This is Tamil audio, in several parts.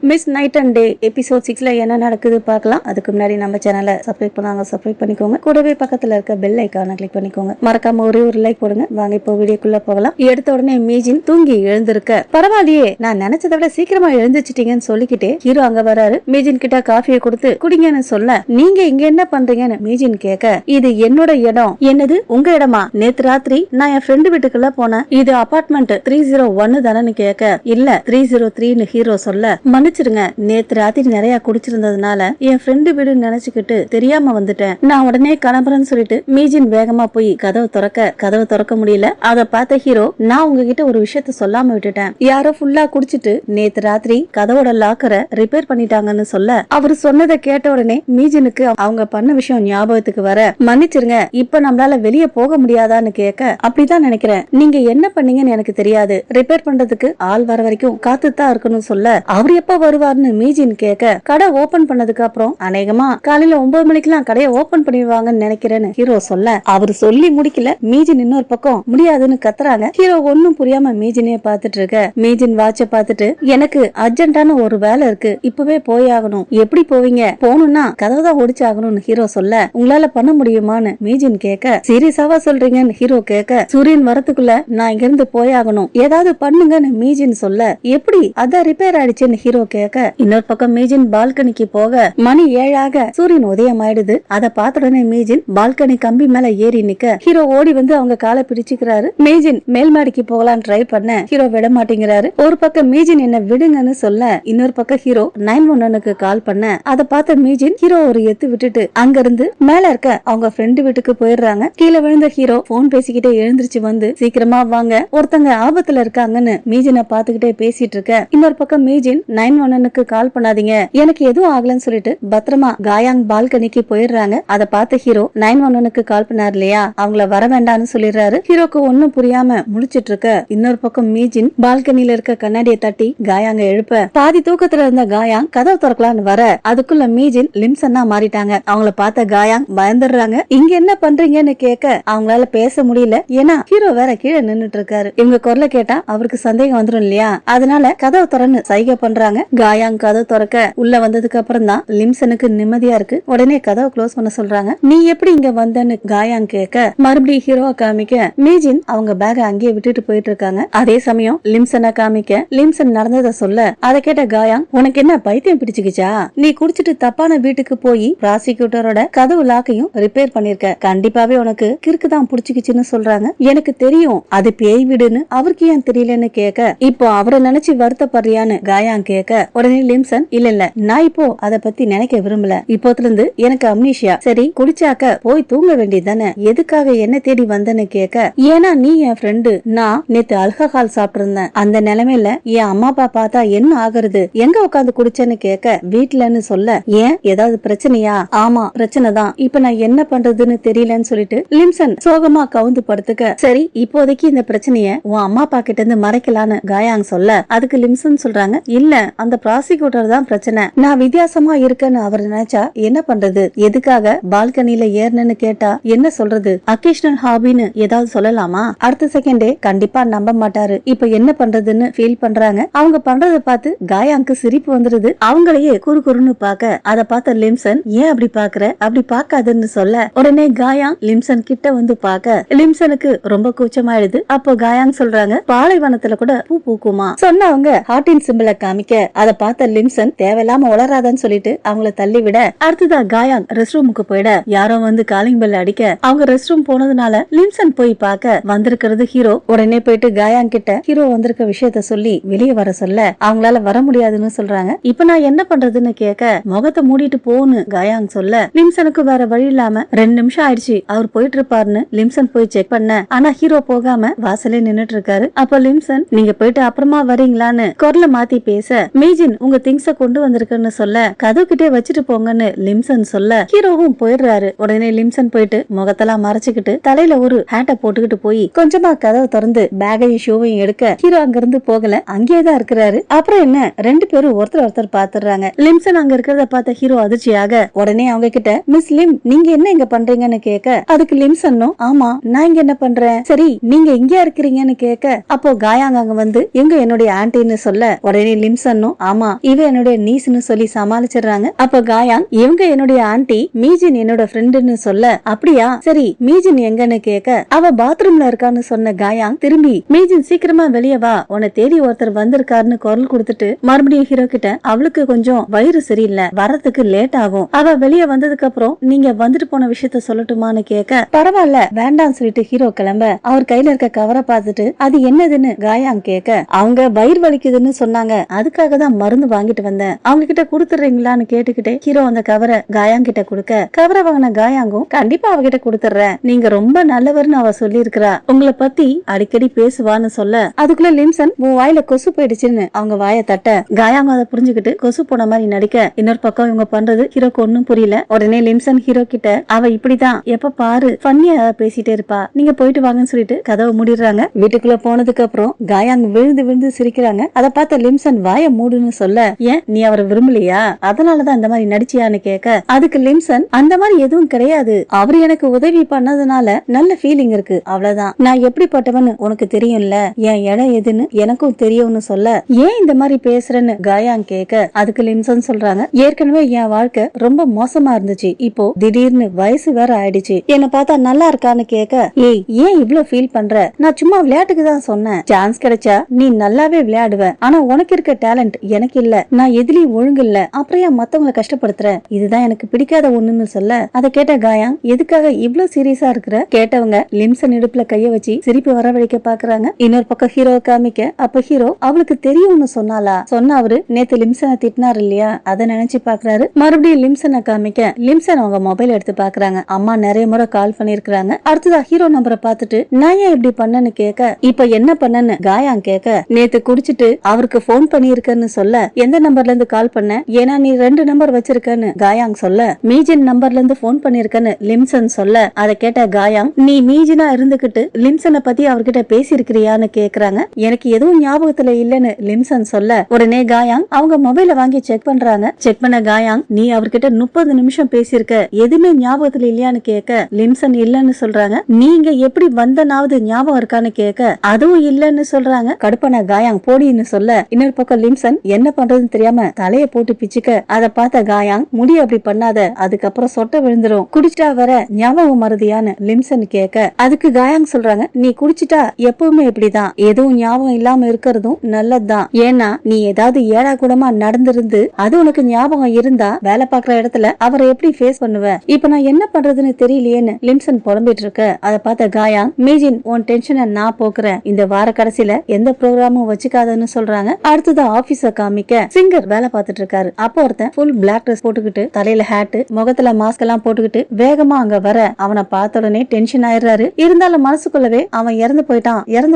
Miss night and day episode 6ல என்ன நடக்குது பார்க்கலாம். அதுக்கு முன்னாடி நம்ம சேனலை சப்ஸ்கிரைப் பண்ணாங்க, சப்ஸ்கிரைப் பண்ணிக்கோங்க. கூடவே பக்கத்துல இருக்க பெல் ஐக்கான கிளிக் பண்ணிக்கோங்க. மறக்காம ஒரே ஒரு லைக் போடுங்க. வாங்க இப்போ வீடியோக்குள்ள போகலாம். எடுத்த உடனே மீஜின் தூங்கி எழுந்திருக்க, பரவாயில்லையே நான் நினைச்சதை விட சீக்கிரமா எழுந்துச்சிட்டீங்கன்னு சொல்லிக்கிட்டே ஹீரோ அங்க வராரு. மீஜின் கிட்ட காஃபியை கொடுத்து குடிங்கன்னு சொல்ல, நீங்க இங்க என்ன பண்றீங்கன்னு மீஜின் கேட்க, இது என்னோட இடம். என்னது உங்க இடமா? நேத்து ராத்திரி நான் என் ஃப்ரெண்டு வீட்டுக்குள்ள போனேன். இது அபார்ட்மெண்ட் 301 தானு கேட்க, இல்ல 303ன்னு ஹீரோ சொல்ல, மன்னிச்சிருங்க நேத்து ராத்திரி நிறைய குடிச்சிருந்ததுனால என் ஃப்ரெண்டு வீடு நினைச்சுக்கிட்டு தெரியாம வந்துட்டேன். நான் உடனே கிளம்புறேன்னு சொல்லிட்டு மீஜின் வேகமா போய் கதவை திறக்க முடியல. அதை பார்த்த ஹீரோ, நான் உங்ககிட்ட ஒரு விஷயத்த சொல்லாம விட்டுட்டேன். யாரோ ஃபுல்லா குடிச்சிட்டு நேத்து ராத்திரி கதவோட லாக்கரை ரிப்பேர் பண்ணிட்டாங்கன்னு சொல்ல, அவரு சொன்னதை கேட்ட உடனே மீஜினுக்கு அவங்க பண்ண விஷயம் ஞாபகத்துக்கு வர, மன்னிச்சிருங்க இப்ப நம்மளால வெளியே போக முடியாதான்னு கேட்க, அப்படிதான் நினைக்கிறேன். நீங்க என்ன பண்ணீங்கன்னு எனக்கு தெரியாது. ரிப்பேர் பண்றதுக்கு ஆள் வர வரைக்கும் காத்துதான் இருக்கணும் சொல்ல, அவர் எப்ப வருவார்னு மீஜின் கேட்க, கடை ஓபன் பண்ணதுக்கு அப்புறம் அநேகமா காலையில 9 மணிக்கெல்லாம் கடையை ஓபன் பண்ணிடுவாங்கன்னு நினைக்கிறேன்னு ஹீரோ சொல்ல, அவரு சொல்லி முடிக்கல. மீஜின் இன்னொரு பக்கம் முடியாதுன்னு கத்துறாங்க. ஹீரோ ஒன்னும் புரியாம மீஜினே பாத்துட்டு இருக்க. மீஜின் வாட்ச பாத்துட்டு, எனக்கு அர்ஜென்டான ஒரு வேலை இருக்கு, இப்பவே போயாகணும். எப்படி போவீங்க? போகணும்னா கதவை தான் ஒடிச்சாகணும்னு ஹீரோ சொல்ல, உங்களால பண்ண முடியுமான்னு மீஜின் கேட்க, சீரியஸாவா சொல்றீங்கன்னு ஹீரோ கேட்க, சூரியன் வரத்துக்குள்ள நான் இங்க இருந்து போயாகணும், ஏதாவது பண்ணுங்கன்னு மீஜின் சொல்ல, எப்படி அதான் ரிப்பேர் ஆயிடுச்சுன்னு ஹீரோ கேட்க, இன்னொரு பக்கம் மீஜின் பால்கனிக்கு போக மணி 7 சூரியன் உதயம் ஆயிடுது. அதை பார்த்த உடனே மீஜின் பால்கனி கம்பி மேல ஏறி நிக்க, ஹீரோ ஓடி வந்து அவங்க காலை பிடிச்சுக்கிறாரு. மீஜின் மேல் மாடிக்கு போகலாம் ட்ரை பண்ண ஹீரோ விட மாட்டேங்கிறாரு. ஒரு பக்கம் மீஜின் என்ன விடுங்கன்னு சொல்ல, இன்னொரு பக்கம் ஹீரோ 911க்கு கால் பண்ண, அதை பார்த்த மீஜின் ஹீரோ ஒரு எத்து விட்டுட்டு அங்க இருந்து மேல இருக்க அவங்க ஃப்ரெண்டு வீட்டுக்கு போயிடுறாங்க. கீழே விழுந்த ஹீரோ போன் பேசிக்கிட்டே எழுந்திருச்சு வந்து, சீக்கிரமா வாங்க ஒருத்தங்க ஆபத்துல இருக்காங்கன்னு மீஜினை பாத்துக்கிட்டே பேசிட்டு இருக்க. இன்னொரு பக்கம் மீஜின் 911க்கு கால் பண்ணாதீங்க, எனக்கு எதுவும் ஆகலன்னு சொல்லிட்டு பத்திரமா காயாங் பால்கனிக்கு போயிடுறாங்க. அதை பார்த்த ஹீரோ 911க்கு கால் பண்ணாரு இல்லையா, அவங்கள வர வேண்டாம்னு சொல்லிடுறாரு. ஹீரோக்கு ஒன்னும் புரியாம முடிச்சிட்டு இருக்க. இன்னொரு பக்கம் மீஜின் பால்கனில இருக்க கண்ணாடியை தட்டி காயாங்க எழுப்ப, பாதி தூக்கத்துல இருந்த காயாங் கதவு திறக்கலான்னு வர, அதுக்குள்ள மீஜின் லிம்சன்னா மாறிட்டாங்க. அவங்கள பார்த்த காயாங் பயந்துடுறாங்க. இங்க என்ன பண்றீங்கன்னு கேட்க, அவங்களால பேச முடியல. ஏன்னா ஹீரோ வேற கீழே நின்னுட்டு இருக்காரு. இவங்க குரலை கேட்டா அவருக்கு சந்தேகம் வந்துடும் இல்லையா, அதனால கதவு திறன்னு சைகை பண்றாங்க. காயாங் கதவு திறக்க உள்ள வந்ததுக்கு அப்புறம் தான் லிம்சனுக்கு நிம்மதியா இருக்கு. உடனே கதவை க்ளோஸ் பண்ண சொல்றாங்க. நீ எப்படி இங்க வந்தன்னு காயாங் கேட்க, மறுபடியும் ஹீரோவை காமிக்க மீஜின் அவங்க பேக அங்கேயே விட்டுட்டு போயிட்டு இருக்காங்க. அதே சமயம் லிம்சனை காமிக்க லிம்சன் நடந்ததை சொல்ல, அதை கேட்ட காயாங், உனக்கு என்ன பைத்தியம் பிடிச்சுக்கிச்சா? நீ குடிச்சிட்டு தப்பான வீட்டுக்கு போய் ப்ராசிக்யூட்டரோட கதவு லாக்கையும் ரிப்பேர் பண்ணிருக்க, கண்டிப்பாவே உனக்கு கிறுக்கு தான் பிடிச்சுக்கிச்சுன்னு சொல்றாங்க. எனக்கு தெரியும் அது பேய் வீடுன்னு, அவருக்கு ஏன் தெரியலன்னு கேட்க, இப்போ அவரை நினைச்சு வருத்தப்படுறியான்னு காயாங் கேட்க, உடனே லிம்சன், இல்ல நான் இப்போ அத பத்தி நினைக்க விரும்பல, இப்போத்துல இருந்து எனக்கு அம்னீஷியா. சரி குடிச்சாக்க போய் தூங்க வேண்டியதானே, எதுக்காக என்ன தேடி வந்தன்னு கேட்க, ஏன்னா நீ என் ஃப்ரெண்டு, நான் நேத்து ஆல்கஹால் சாப்பிட்டு இருந்தேன், அந்த நிலைமையில என் அம்மா அப்பா பார்த்தா என்ன ஆகுறது, எங்க உட்காந்து குடிச்சேன்னு கேட்க, வீட்டுலன்னு சொல்ல, ஏன் ஏதாவது பிரச்சனையா? ஆமா பிரச்சனை தான், இப்ப நான் என்ன பண்றதுன்னு தெரியலன்னு சொல்லிட்டு லிம்சன் சோகமா கவுந்து படுத்துக்க, சரி இப்போதைக்கு இந்த பிரச்சனைய உன் அம்மா அப்பா கிட்ட இருந்து மறைக்கலான்னு காயாங் சொல்ல, அதுக்கு லிம்சன் சொல்றாங்க, இல்ல அந்த ப்ராசிக்யூட்டர் தான் பிரச்சனை, நான் வித்தியாசமா இருக்கேன்னு அவர் நினைச்சா என்ன பண்றது, எதுக்காக பால்கனில ஏறணும்னு கேட்டா என்ன சொல்றது, அக்கேஷனல் ஹாபின்னு ஏதாவது சொல்லலாமா? அடுத்த செகண்டே கண்டிப்பா நம்ப மாட்டாரு. இப்ப என்ன பண்றதுன்னு ஃபீல் பண்றாங்க. அவங்க பண்றதை பார்த்து காயாங்க்கு சிரிப்பு வந்துருது. அவங்களையே குறுகுறுன்னு பாக்க, அதை பார்த்த லிம்சன், ஏன் அப்படி பாக்குற, அப்படி பாக்காதுன்னு சொல்ல, உடனே காயாங் லிம்சன் கிட்ட வந்து பாக்க லிம்சனுக்கு ரொம்ப கூச்சமாயிடுது. அப்போ காயாங் சொல்றாங்க, பாலைவனத்துல கூட பூ பூக்குமா சொன்னவங்க ஹார்ட்டின் சிம்பிளை காமிக்க, அதை பார்த்த லிம்சன் தேவையில்லாம உளராதன்னு சொல்லிட்டு அவங்கள தள்ளி விட, அடுத்ததா காயாங் ரெஸ்ட் ரூமுக்கு போயிட, யாரோ வந்து காலிங் பெல் அடிக்க, அவங்க ரெஸ்ட் ரூம் போனதுனால லிம்சன் போய் பார்க்க வந்திருக்கிறது ஹீரோ. உடனே போயிட்டு காயாங் கிட்ட ஹீரோ வந்திருக்க விஷயத்த சொல்லி வெளியே வர சொல்ல, அவங்களால வர முடியாதுன்னு சொல்றாங்க. இப்ப நான் என்ன பண்றதுன்னு கேட்க, முகத்தை மூடிட்டு போன்னு காயாங் சொல்ல, லிம்சனுக்கு வேற வழி இல்லாம 2 நிமிஷம் ஆயிடுச்சு அவர் போயிட்டு இருப்பாருன்னு லிம்சன் போய் செக் பண்ண, ஆனா ஹீரோ போகாம வாசலே நின்னுட்டு இருக்காரு. அப்ப லிம்சன், நீங்க போயிட்டு அப்புறமா வரீங்களான்னு குரலை மாத்தி பேச, மீஜின் உங்க திங்ஸ கொண்டு வந்திருக்குன்னு சொல்ல, கதவு கிட்டே வச்சுட்டு போங்கன்னு லிம்சன் சொல்ல, ஹீரோவும் போயிடுறாரு. உடனே லிம்சன் போயிட்டு முகத்தெல்லாம் மறைச்சுக்கிட்டு தலையில ஒரு ஹேட்டை போட்டுக்கிட்டு போய் கொஞ்சமா கதவை திறந்து பேகையும் ஷூவையும் எடுக்க, ஹீரோ அங்க இருந்து போகல, அங்கேயேதான் இருக்கிறாரு. அப்புறம் என்ன, 2 பேரும் ஒருத்தர் பாத்துறாங்க. லிம்சன் அங்க இருக்கிறத பார்த்த ஹீரோ அதிர்ச்சியாக, உடனே அவங்க கிட்ட, மிஸ் லிம் நீங்க என்ன இங்க பண்றீங்கன்னு கேட்க, அதுக்கு லிம்சன்னும், ஆமா நான் இங்க என்ன பண்றேன், சரி நீங்க எங்க இருக்கிறீங்கன்னு கேட்க, அப்போ காயாங்க அங்க வந்து எங்க என்னுடைய ஆன்டின்னு சொல்ல, உடனே லிம்சன்னும், ஆமா இவ என்னுடைய நீஸ்னு சொல்லி சமாளிச்சிடுறாங்க. அப்ப காயாங் இவங்க என்னுடைய ஆன்ட்டி, மீஜின் என்னோட ஃப்ரெண்டுன்னு சொல்ல, அப்படியா சரி மீஜின் எங்கன்னு கேட்க, அவ பாத்ரூம்ல இருக்கான்னு சொன்ன காயாங் திரும்பி மீஜின் சீக்கிரமா வெளியே வா, உன்னை தேடி ஒருத்தர் வந்திருக்காருன்னு குரல் கொடுத்துட்டு மறுபடியும் ஹீரோ கிட்ட அவளுக்கு கொஞ்சம் வயிறு சரியில்லை, வரதுக்கு லேட் ஆகும், அவ வெளியே வந்ததுக்கு அப்புறம் நீங்க வந்துட்டு போன விஷயத்த சொல்லட்டுமான்னு கேட்க, பரவாயில்ல வேண்டாம் சொல்லிட்டு ஹீரோ கிளம்ப அவர் கையில இருக்க கவரை பார்த்துட்டு அது என்னதுன்னு காயாங் கேட்க, அவங்க வயிறு வலிக்குதுன்னு சொன்னாங்க, அதுக்காக தான் மருந்து வாங்கிட்டு வந்தேன், அவங்க கிட்ட கொடுத்துறீங்களான்னு கேட்டுக்கிட்டே ஹீரோ அந்த கவரை காயாங் கிட்ட கொடுக்க, கவரை வாங்கின காயாங்கும் கண்டிப்பா அவகிட்ட கொடுத்துறேன், நீங்க ரொம்ப நல்லவர்னு அவ சொல்லி இருக்கிறா, உங்களை பத்தி அடிக்கடி பேசுவான்னு சொல்ல, அதுக்குள்ள லிம்சன் உன் வாயில கொசு போயிடுச்சுன்னு அவங்க வாயை தட்ட, காயாங்க அதை புரிஞ்சுக்கிட்டு கொசு போன மாதிரி நடிக்க, இன்னொரு பக்கம் இவங்க பண்றது ஹீரோக்கு ஒன்னும் புரியல. உடனே லிம்சன் ஹீரோ கிட்ட அவ இப்படிதான் எப்ப பாரு ஃபன்னியா பேசிட்டே இருப்பா, நீங்க போயிட்டு வாங்கன்னு சொல்லிட்டு கதவை மூடிடுறாங்க. வீட்டுக்குள்ள போனதுக்கு அப்புறம் காயாங் விழுந்து விழுந்து சிரிக்கிறாங்க. அதை பார்த்த லிம்சன் வாய மூடுன்னு சொல்ல, ஏன் நீ அவரை விரும்பலையா, அதனாலதான் இந்த மாதிரி நடிச்சியான்னு கேட்க, அதுக்கு லிம்சன் அந்த மாதிரி எதுவும் கிடையாது, அவரு எனக்கு உதவி பண்ணதுனால நல்ல ஃபீலிங் இருக்கு, அவ்வளவுதான், நான் எப்படிப்பட்டவன்னு உனக்கு தெரியும்ல, என் இடம் எதுன்னு எனக்கும் தெரியும்னு சொல்ல, ஏன் இந்த மாதிரி பேசுறேன்னு காயாங் கேட்க, அதுக்கு லிம்சன் சொல்றாங்க, ஏற்கனவே என் வாழ்க்கை ரொம்ப மோசமா இருந்துச்சு, இப்போ திடீர்னு வயசு வேற ஆயிடுச்சு, என்ன பார்த்தா நல்லா இருக்கான்னு கேட்க, ஏய் ஏன் இவ்ளோ ஃபீல் பண்ற, நான் சும்மா விளையாட்டுக்கு தான் சொன்னேன், சான்ஸ் கிடைச்சா நீ நல்லாவே விளையாடுவ, ஆனா உனக்கு இருக்க டேலண்ட் எனக்கு இல்ல, நான் எதுலயும் ஒழுங்கு இல்ல, அப்புறம் ஏன் மத்தவங்களை கஷ்டப்படுத்துற, இதுதான் எனக்கு பிடிக்காத ஒண்ணுன்னு சொல்ல, அதை கேட்ட காயாங் எதுக்காக இவ்ளோ சீரியஸா இருக்கிற, கேட்டவங்க லிம்சன் இடுப்புல கைய வச்சு சிரிப்பு வரவழைக்க பாக்குறாங்க. இன்னொரு பக்கம் ஹீரோ காமிக்க, அப்ப ஹீரோ அவளுக்கு தெரியும்னு சொன்னாலா, சொன்ன அவரு நேத்து லிம்சனை திட்டினார் இல்லையா, அதை நினைச்சு பாக்குறாரு. மறுபடியும் லிம்சனை காமிக்க, லிம்சன் அவங்க மொபைல் எடுத்து பாக்குறாங்க, அம்மா நிறைய முறை கால் பண்ணிருக்காங்க. அடுத்ததா ஹீரோ நம்பரை பார்த்துட்டு நான் ஏன் இப்படி பண்ணன்னு கேட்க, இப்ப என்ன பண்ணன்னு காயாங் கேட்க, நேத்து குடிச்சிட்டு அவருக்கு போன் பண்ணிருக்கன்னு சொல்ல, எந்த நம்பர்ல இருந்து கால் பண்ண, ஏன்னா நீ 2 நம்பர் வச்சிருக்கன்னு காயாங் சொல்ல, மீஜின் நம்பர்ல இருந்து போன் பண்ணிருக்கன்னு லிம்சன் சொல்ல, அதை கேட்ட காயாங் நீ மீஜினா இருந்துகிட்டு லிம்சனை பத்தி அவர்கிட்ட பேசிருக்கிறியான்னு கேக்குறாங்க. எனக்கு எதுவும் ஞாபகத்துல இல்லன்னு லிம்சன் சொல்ல, உடனே காயாங் அவங்க மொபைல வாங்கி செக் பண்றாங்க. செக் பண்ண காயாங் நீ அவர்கிட்ட 30 நிமிஷம் பேசியிருக்க, எதுவுமே ஞாபகத்துல இல்லையான்னு கேட்க, லிம்சன் இல்லன்னு சொல்றாங்க. நீங்க எப்படி வந்தனாவது ஞாபகம் இருக்கான்னு கேட்க, அதுவும் இல்லன்னு சொல்றாங்க. கடுப்பான காயாங் போடின்னு சொல்ல, இன்னொரு பக்கம் லிம்சன் என்ன பண்றதுன்னு தெரியாம தலைய போட்டு பிச்சுக்க, அதை பார்த்த காயாங் முடி அப்படி பண்ணாத, அதுக்கப்புறம் சொட்ட விழுந்துரும், குடிச்சிட்டா வர ஞாபகம் மறதியான்னு லிம்சன் கேட்க, அதுக்கு காயாங் சொல்றாங்க நீ குடிச்சிட்டா எப்பவுமே இப்படிதான், எதுவும் ஞாபகம் இல்லாம இருக்கிறதும் நல்லதுதான், ஏன்னா நீ ஏதாவது ஏடா கூடமா நடந்திருந்து அது உனக்கு ஞாபகம் இருந்தா வேலை பாக்குற இடத்துல அவரை எப்படி ஃபேஸ் பண்ணுவ, இப்ப நான் என்ன பண்றதுன்னு தெரியலையேன்னு லிம்சன் புலம்பிட்டு இருக்க, அதை பார்த்த காயாங் மீஜின் உன் டென்ஷனை நான் போக்குறேன், இந்த வார கடைசியில எந்த ப்ரோக்ராமும் வச்சுக்காதன்னு சொல்றாங்க. அடுத்தது ஆபீஸ காமிக்க, சிங்கர் வேலை பார்த்துட்டு இருக்காரு. அப்போ ஒருத்தன் ஃபுல் பிளாக் ட்ரெஸ் போட்டுக்கிட்டு தலையில ஹேட் முகத்துல மாஸ்க் எல்லாம் போட்டுக்கிட்டு வேகமா அங்க வர, அவனை பார்த்த உடனே டென்ஷன் ஆயிடுறாரு. இருந்தாலும் மனசுக்குள்ளவே அவன் இறந்து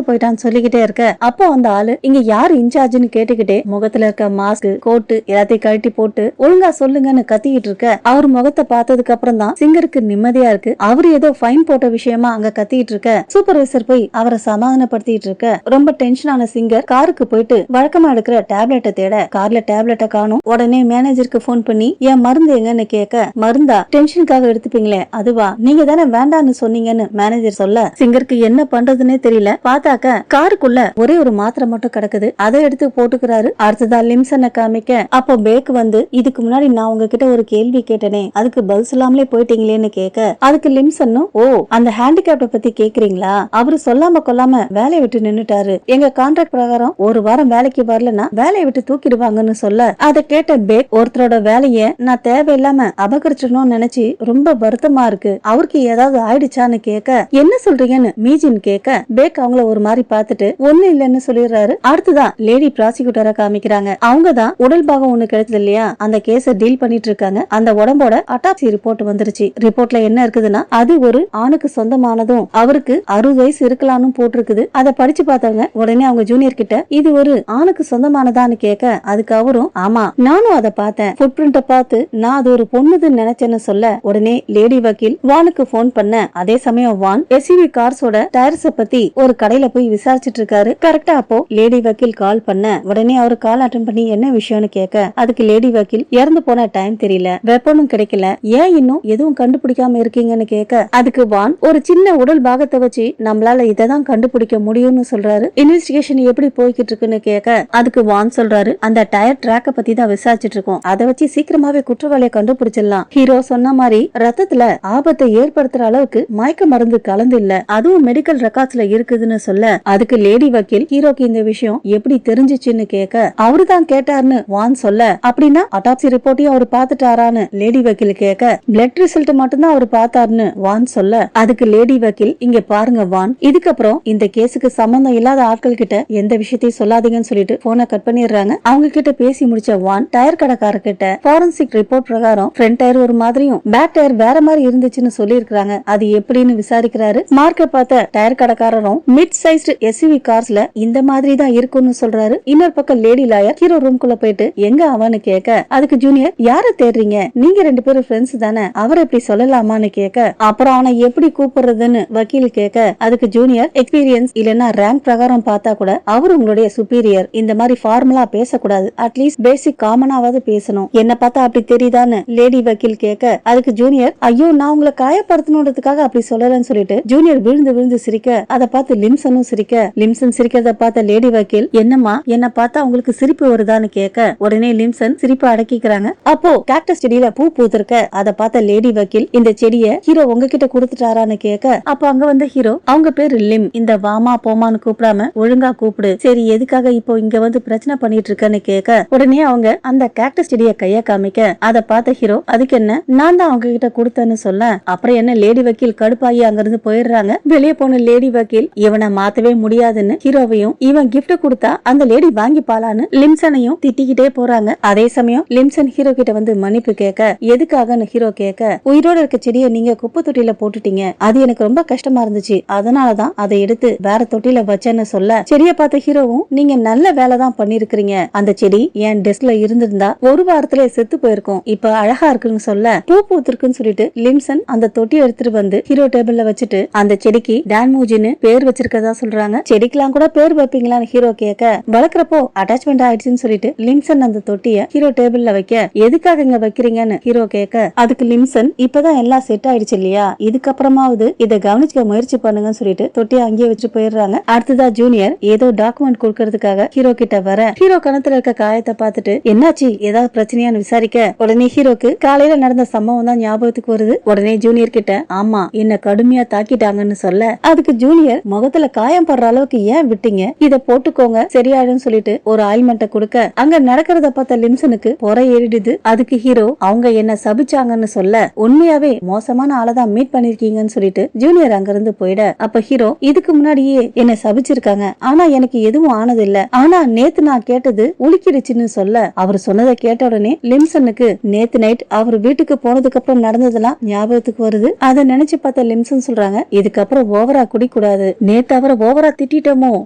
போயிட்டான் சொல்லிக்கிட்டே இருக்க, அப்போ அந்த ஆளு இங்க யாரு இன்சார்ஜ்னு கேட்டுக்கிட்டே முகத்துல இருக்க மாஸ்க் கோட்டு எல்லாத்தையும் கழட்டி போட்டு ஒழுங்கா சொல்லுங்கன்னு கத்திக்கிட்டு இருக்க, அவர் முகத்தை பார்த்ததுக்கு அப்புறம் தான் சிங்கருக்கு நிம்மதியா இருக்கு. அவரு ஏதோ ஃபைன் போட்ட விஷயமா அங்க கத்திட்டு இருக்க, சூப்பர்வைசர் போய் அவரை சமாதானப்படுத்திட்டு இருக்க, ரொம்ப டென்ஷனான சிங்கர் காருக்கு போயிட்டு வழக்கமா எடுக்கிற டேப்லெட்டை தேட, கார்ல டேப்லெட்டை காணும். உடனே மேனேஜருக்கு போன் பண்ணி என் மருந்து எங்கன்னு கேட்க, மருந்தா டென்ஷனுக்காக எடுத்துப்பீங்களே அதுவா, நீங்க தானே வேண்டான்னு சொன்னீங்கன்னு மேனேஜர் சொல்ல, சிங்கருக்கு என்ன பண்றதுன்னே தெரியல. பார்த்தாக்க காருக்குள்ள ஒரே ஒரு மாத்திரை மட்டும் கிடக்குது, அதை எடுத்து போட்டுக்கிறாரு. அடுத்ததா லிம்சனை காமிக்க, அப்போ பேக் வந்து இதுக்கு முன்னாடி நான் உங்ககிட்ட ஒரு கேள்வி கேட்டனே அதுக்கு பதில் சொல்லாமலே போயிட்டீங்களேன்னு கேட்க, அதுக்கு லிம்சனும் ஓ அந்த ஹேண்டிகேப்ட பத்தி கேக்குறீங்களா, அவரு சொல்லாம கொல்லாம வேலையை விட்டு நின்னுட்டாரு, எங்க கான்ட்ராக்ட் பிரகாரம் ஒரு வாரம் வேலைக்கு வரலன்னா வேலையை விட்டு தூக்கிடுவாங்கன்னு சொல்ல, அதை கேட்ட பேக் ஒருத்தரோட வேலைய நான் தேவையில்லாம அபகரிச்சிடணும்னு நினைச்சு ரொம்ப வருத்தமா இருக்கு, அவருக்கு ஏதாவது ஆயிடுச்சான்னு கேட்க, என்ன சொல்றீங்கன்னு மீஜின் கேட்க, பேக் அவங்கள ஒரு மாதிரி பார்த்துட்டு ஒண்ணு இல்லன்னு சொல்லிடுறாரு. அடுத்துதான் லேடி ப்ராசிக்யூட்டரை காமிக்கிறாங்க. அவங்க தான் உடல் பாகம் ஒண்ணு கிடைச்சது இல்லையா, அந்த கேஸ டீல் பண்ணிட்டு இருக்காங்க. அந்த உடம்போட அட்டாப்சி ரிப்போர்ட் வந்துருச்சு. ரிப்போர்ட்ல என்ன இருக்குதுன்னா, அது ஒரு ஆணுக்கு சொந்தமானதும் அவருக்கு 60 வயசு இருக்கலாம்னு போட்டிருக்குது. அதை படிச்சு பார்த்தவங்க உடனே அவங்க ஜூனியர் கிட்ட இது ஒரு ஆணுக்கு சொந்தமானதான்னு கேட்க, அதுக்கு அவரும் ஆமா நானும் அதை பார்த்தேன், ஃபுட் பிரிண்ட பார்த்து நான் அது ஒரு பொண்ணுதுன்னு நினைச்சேன்னு சொல்ல, உடனே லேடி வக்கீல் வானுக்கு போன் பண்ண, அதே சமயம் வான் எஸ்யூவி கார்ஸோட டயர்ஸ பத்தி ஒரு கடையில போய் விசாரிச்சிட்டு இருக்காரு. கரெக்டா அப்போ லேடி வக்கீல் கால் பண்ண, உடனே அவர் கால் அட்டன் பண்ணி என்ன விஷயம்னு கேட்க, அதுக்கு லேடி வக்கீல் இறந்து போன டைம் தெரியல, வெப்பனும் கிடைக்கல, ஏன் இன்னும் எதுவும் கண்டுபிடிக்காம இருக்கீங்கன்னு கேட்க, அதுக்கு வான் ஒரு சின்ன உடல் பாகத்தை வச்சு நம்மளால இததான் கண்டுபிடிக்க முடியும்னு சொல்றாரு. இன்வெஸ்டிகேஷன் எப்படி போய்கிட்டு இருக்குன்னு கேட்க, அதுக்கு வான் சொல்றாரு, அந்த டயர் ட்ராக்க பத்தி தான் விசாரிச்சுட்டு இருக்கோம், அதை வச்சு சீக்கிரமாவே குற்றவாளியை கண்டுபிடிச்சிடலாம். ஹீரோ சொன்ன மாதிரி ரத்தத்துல ஆபத்தை ஏற்படுத்துற அளவுக்கு மயக்க மருந்து கலந்து இல்ல, அதுவும் மெடிக்கல் ரெக்கார்ட்ஸ்ல இருக்குதுன்னு சொல்ல, அதுக்கு லேடி வக்கீல் ஹீரோக்கு இந்த விஷயம் எப்படி தெரிஞ்சிச்சுன்னு கேட்க, அவருதான் கேட்டாருன்னு வான் சொல்ல, அப்படின்னா அட்டாப்சி ரிப்போர்ட்டையும் அவர் பாத்துட்டாரான்னு லேடி வக்கீல் கேட்க, பிளட் ரிசல்ட் மட்டும்தான் அவர் பார்த்தாருன்னு வான் சொல்ல, அதுக்கு லேடி வக்கீல், இங்க பாருங்க வான், இதுக்கப்புறம் இந்த கேஸுக்கு சம்பந்தம் இல்லாத ஆட்கள் கிட்ட எந்த விஷயத்தையும் சொல்லாதீங்கன்னு சொல்லிட்டு போனை கட் பண்ணிடுறாங்க. அவங்க கிட்ட பேசி முடிச்ச வான் டயர் கடைக்கார கிட்ட ஃபாரன்சிக் ரிப்போர்ட் பிரகாரம் ஃப்ரண்ட் டயர் ஒரு மாதிரியும் பேக் டயர் வேற மாதிரி இருந்துச்சுன்னு சொல்லி இருக்காங்க, அது எப்படின்னு விசாரிக்கிறாரு. மார்க்க பார்த்த டயர் கடைக்காரரும் மிட் சைஸ்டு எஸ்யூவி கார்ஸ்ல இந்த மாதிரி தான் இருக்கும்னு சொல்றாரு. இன்னொரு பக்கம் லேடி லாயர் ஹீரோ ரூம்குள்ள போயிட்டு எங்க அவன்னு கேட்க, அதுக்கு ஜூனியர், யார தேடுறீங்க, நீங்க 2 பேரும் ஃப்ரெண்ட்ஸ் தானே, அவர் எப்படி சொல்லலாமான்னு கேட்க, அப்புறம் அவனை எப்படி கூப்பிடுறதுன்னு வக்கீல் கேட்க, அதுக்கு ஜூனியர், எக்ஸ்பீரியன்ஸ் இல்லனா ரேங்க் பிரகாரம் பார்த்தா கூட அவர் உங்களுடைய சுப்பீரியர், இந்த மாதிரி ஃபார்முலா பேசக்கூடாது, அட்லீஸ்ட் பேசிக் காமனாவது பேசணும், என்ன பார்த்தா அப்படி தெரியுதான்னு லேடி வக்கீல் கேட்க, அதுக்கு ஜூனியர், ஐயோ நான் உங்களை காயப்படுத்தணுன்றதுக்காக அப்படி சொல்லலன்னு சொல்லிட்டு ஜூனியர் விழுந்து விழுந்து சிரிக்க, அதை பார்த்து லிம்சனும் சிரிக்க, லிம்சன் சிரிக்கிறத பார்த்த லேடி வக்கீல், என்னம்மா என்ன பார்த்தா உங்களுக்கு சிரிப்பு வருதான்னு கேட்க, உடனே லிம்சன் சிரிப்பு அடக்கிக்கிறாங்க. அப்போ கேக்டஸ் செடியில பூ பூத்திருக்க, அதை பார்த்த லேடி வக்கீல், இந்த செடியை ஹீரோ உங்ககிட்ட கொடுத்துட்டாரான்னு கேட்க, அப்ப அங்க வந்த ஹீரோ, அவங்க பேரு லிம், இந்த வாமா போமான்னு கூப்பிடாம ஒழுங்கா கூப்பிடு, சரி எதுக்காக இப்போ இங்க வந்து பிரச்சனை பண்ணிட்டு இருக்கன்னு கேட்க, உடனே அவங்க அந்த கேக்டஸ் செடிய கைய காமிக்க, அதை பார்த்த ஹீரோ, அதுக்கு என்ன, நான் தான் அவங்க கிட்ட கொடுத்தேன்னு சொல்ல, அப்புறம் என்ன லேடி வக்கீல் கடுப்பாகி அங்கிருந்து போயிடுறாங்க. வெளியே போன லேடி வக்கீல் இவனை மாத்தவே முடியாதுன்னு ஹீரோவையும், இவன் கிஃப்ட் கொடுத்தா அந்த லேடி வாங்கி பாலான்னு லிம்சனையும் திட்டிக்கிட்டே போறாங்க. அதே சமயம் லிம்சன் ஹீரோ கிட்ட வந்து மன்னிப்பு கேட்க, எதுக்காகன்னு ஹீரோ கேட்க, உயிரோட இருக்க செடியை நீங்க குப்பை தொட்டியில போட்டுட்டீங்க, அது எனக்கு ரொம்ப கஷ்டமா இருந்துச்சு, அதனாலதான் அதை எடுத்து வேற தொட்டியில வச்சேன்னு சொல்ல, செடியை பார்த்த ஹீரோவும், நீங்க நல்ல வேலை தான் பண்ணிருக்கீங்க, அந்த செடி என் டெஸ்க்ல இருந்திருந்தா ஒரு வாரத்திலே செத்து போயிருக்கும், இப்ப அழகா இருக்குன்னு சொல்ல, பூ பூத்திருக்குன்னு சொல்லிட்டு லிம்சன் அந்த தொட்டி எடுத்துட்டு வந்து ஹீரோ டேபிள்ல வச்சுட்டு, அந்த செடிக்கு டான்மூஜின்னு பேர் வச்சிருக்கதா சொல்றாங்க. செடிக்கெல்லாம் கூட பேர் வைப்பீங்களான்னு ஹீரோ கேட்க, வளர்க்கறப்போ அட்டாச்மெண்ட் ஆயிடுச்சுன்னு சொல்லிட்டு லிம்சன் அந்த தொட்டிய ஹீரோ டேபிள்ல வைக்க, எதுக்காக இங்க வைக்கிறீங்கன்னு ஹீரோ கேட்க, அதுக்கு லிம்சன், இப்பதான் எல்லாம் செட் ஆயிடுச்சு இல்லையா, இதுக்கப்புறமாவது இதை கவனிச்சுக்க முயற்சி பண்ணுங்கன்னு சொல்லிட்டு தொட்டியை அங்கேயே வச்சுட்டு போயிடுறாங்க. அடுத்ததா ஜூனியர் ஏதோ டாக்குமெண்ட் கொடுக்கறதுக்காக ஹீரோ கிட்ட வர, ஹீரோ கணத்துல இருக்க காயத்தை பார்த்துட்டு, என்னாச்சு ஏதாவது பிரச்சனையான்னு விசாரிக்க, உடனே ஹீரோக்கு காலையில நடந்த சம்பவம் தான் ஞாபகத்துக்கு வருது. உடனே ஜூனியர் கிட்ட, ஆமா என்ன கடுமையா தாக்கிட்டாங்கன்னு சொல்ல, அதுக்கு ஜூனியர், முகத்துல காயம் படுற அளவுக்கு ஏன் விட்டீங்க, இத போட்டுக்கோங்க சரியாயிடும் சொல்லிட்டு ஒரு ஆயில்மெண்ட்டை கொடுக்க, அங்க நடக்கிறத பார்த்த லிம்சனுக்கு பொற ஏறிடுது. அதுக்கு ஹீரோ, அவங்க என்ன சபிச்சாங்கன்னு சொல்ல, உண்மையாவே மோசமான ஆளதான் மீட் பண்ணிருக்கீங்கன்னு சொல்லிட்டு ஜூனியர் அங்க இருந்து போயிட, அப்ப ஹீரோ, இதுக்கு முன்னாடியே என்ன சபிச்சிருக்காங்க, ஆனா எனக்கு எதுவும் ஆனது இல்ல, ஆனா நேத்து நான் கேட்டது உலுக்கிடுச்சுன்னு சொல்ல, அவர் சொன்னதை கேட்ட உடனே லிம்சனுக்கு நேத்து நைட் அவர் வீட்டுக்கு போனதுக்கு அப்புறம் நடந்ததெல்லாம் ஞாபகத்துக்கு வருது. அதை நினைச்சு பார்த்த லிம்சன் சொல்றாங்க, இதுக்கப்புறம் ஓவரா குடிக்கூடாது, நேத்து அவரை ஓவரா திட்டோமோ,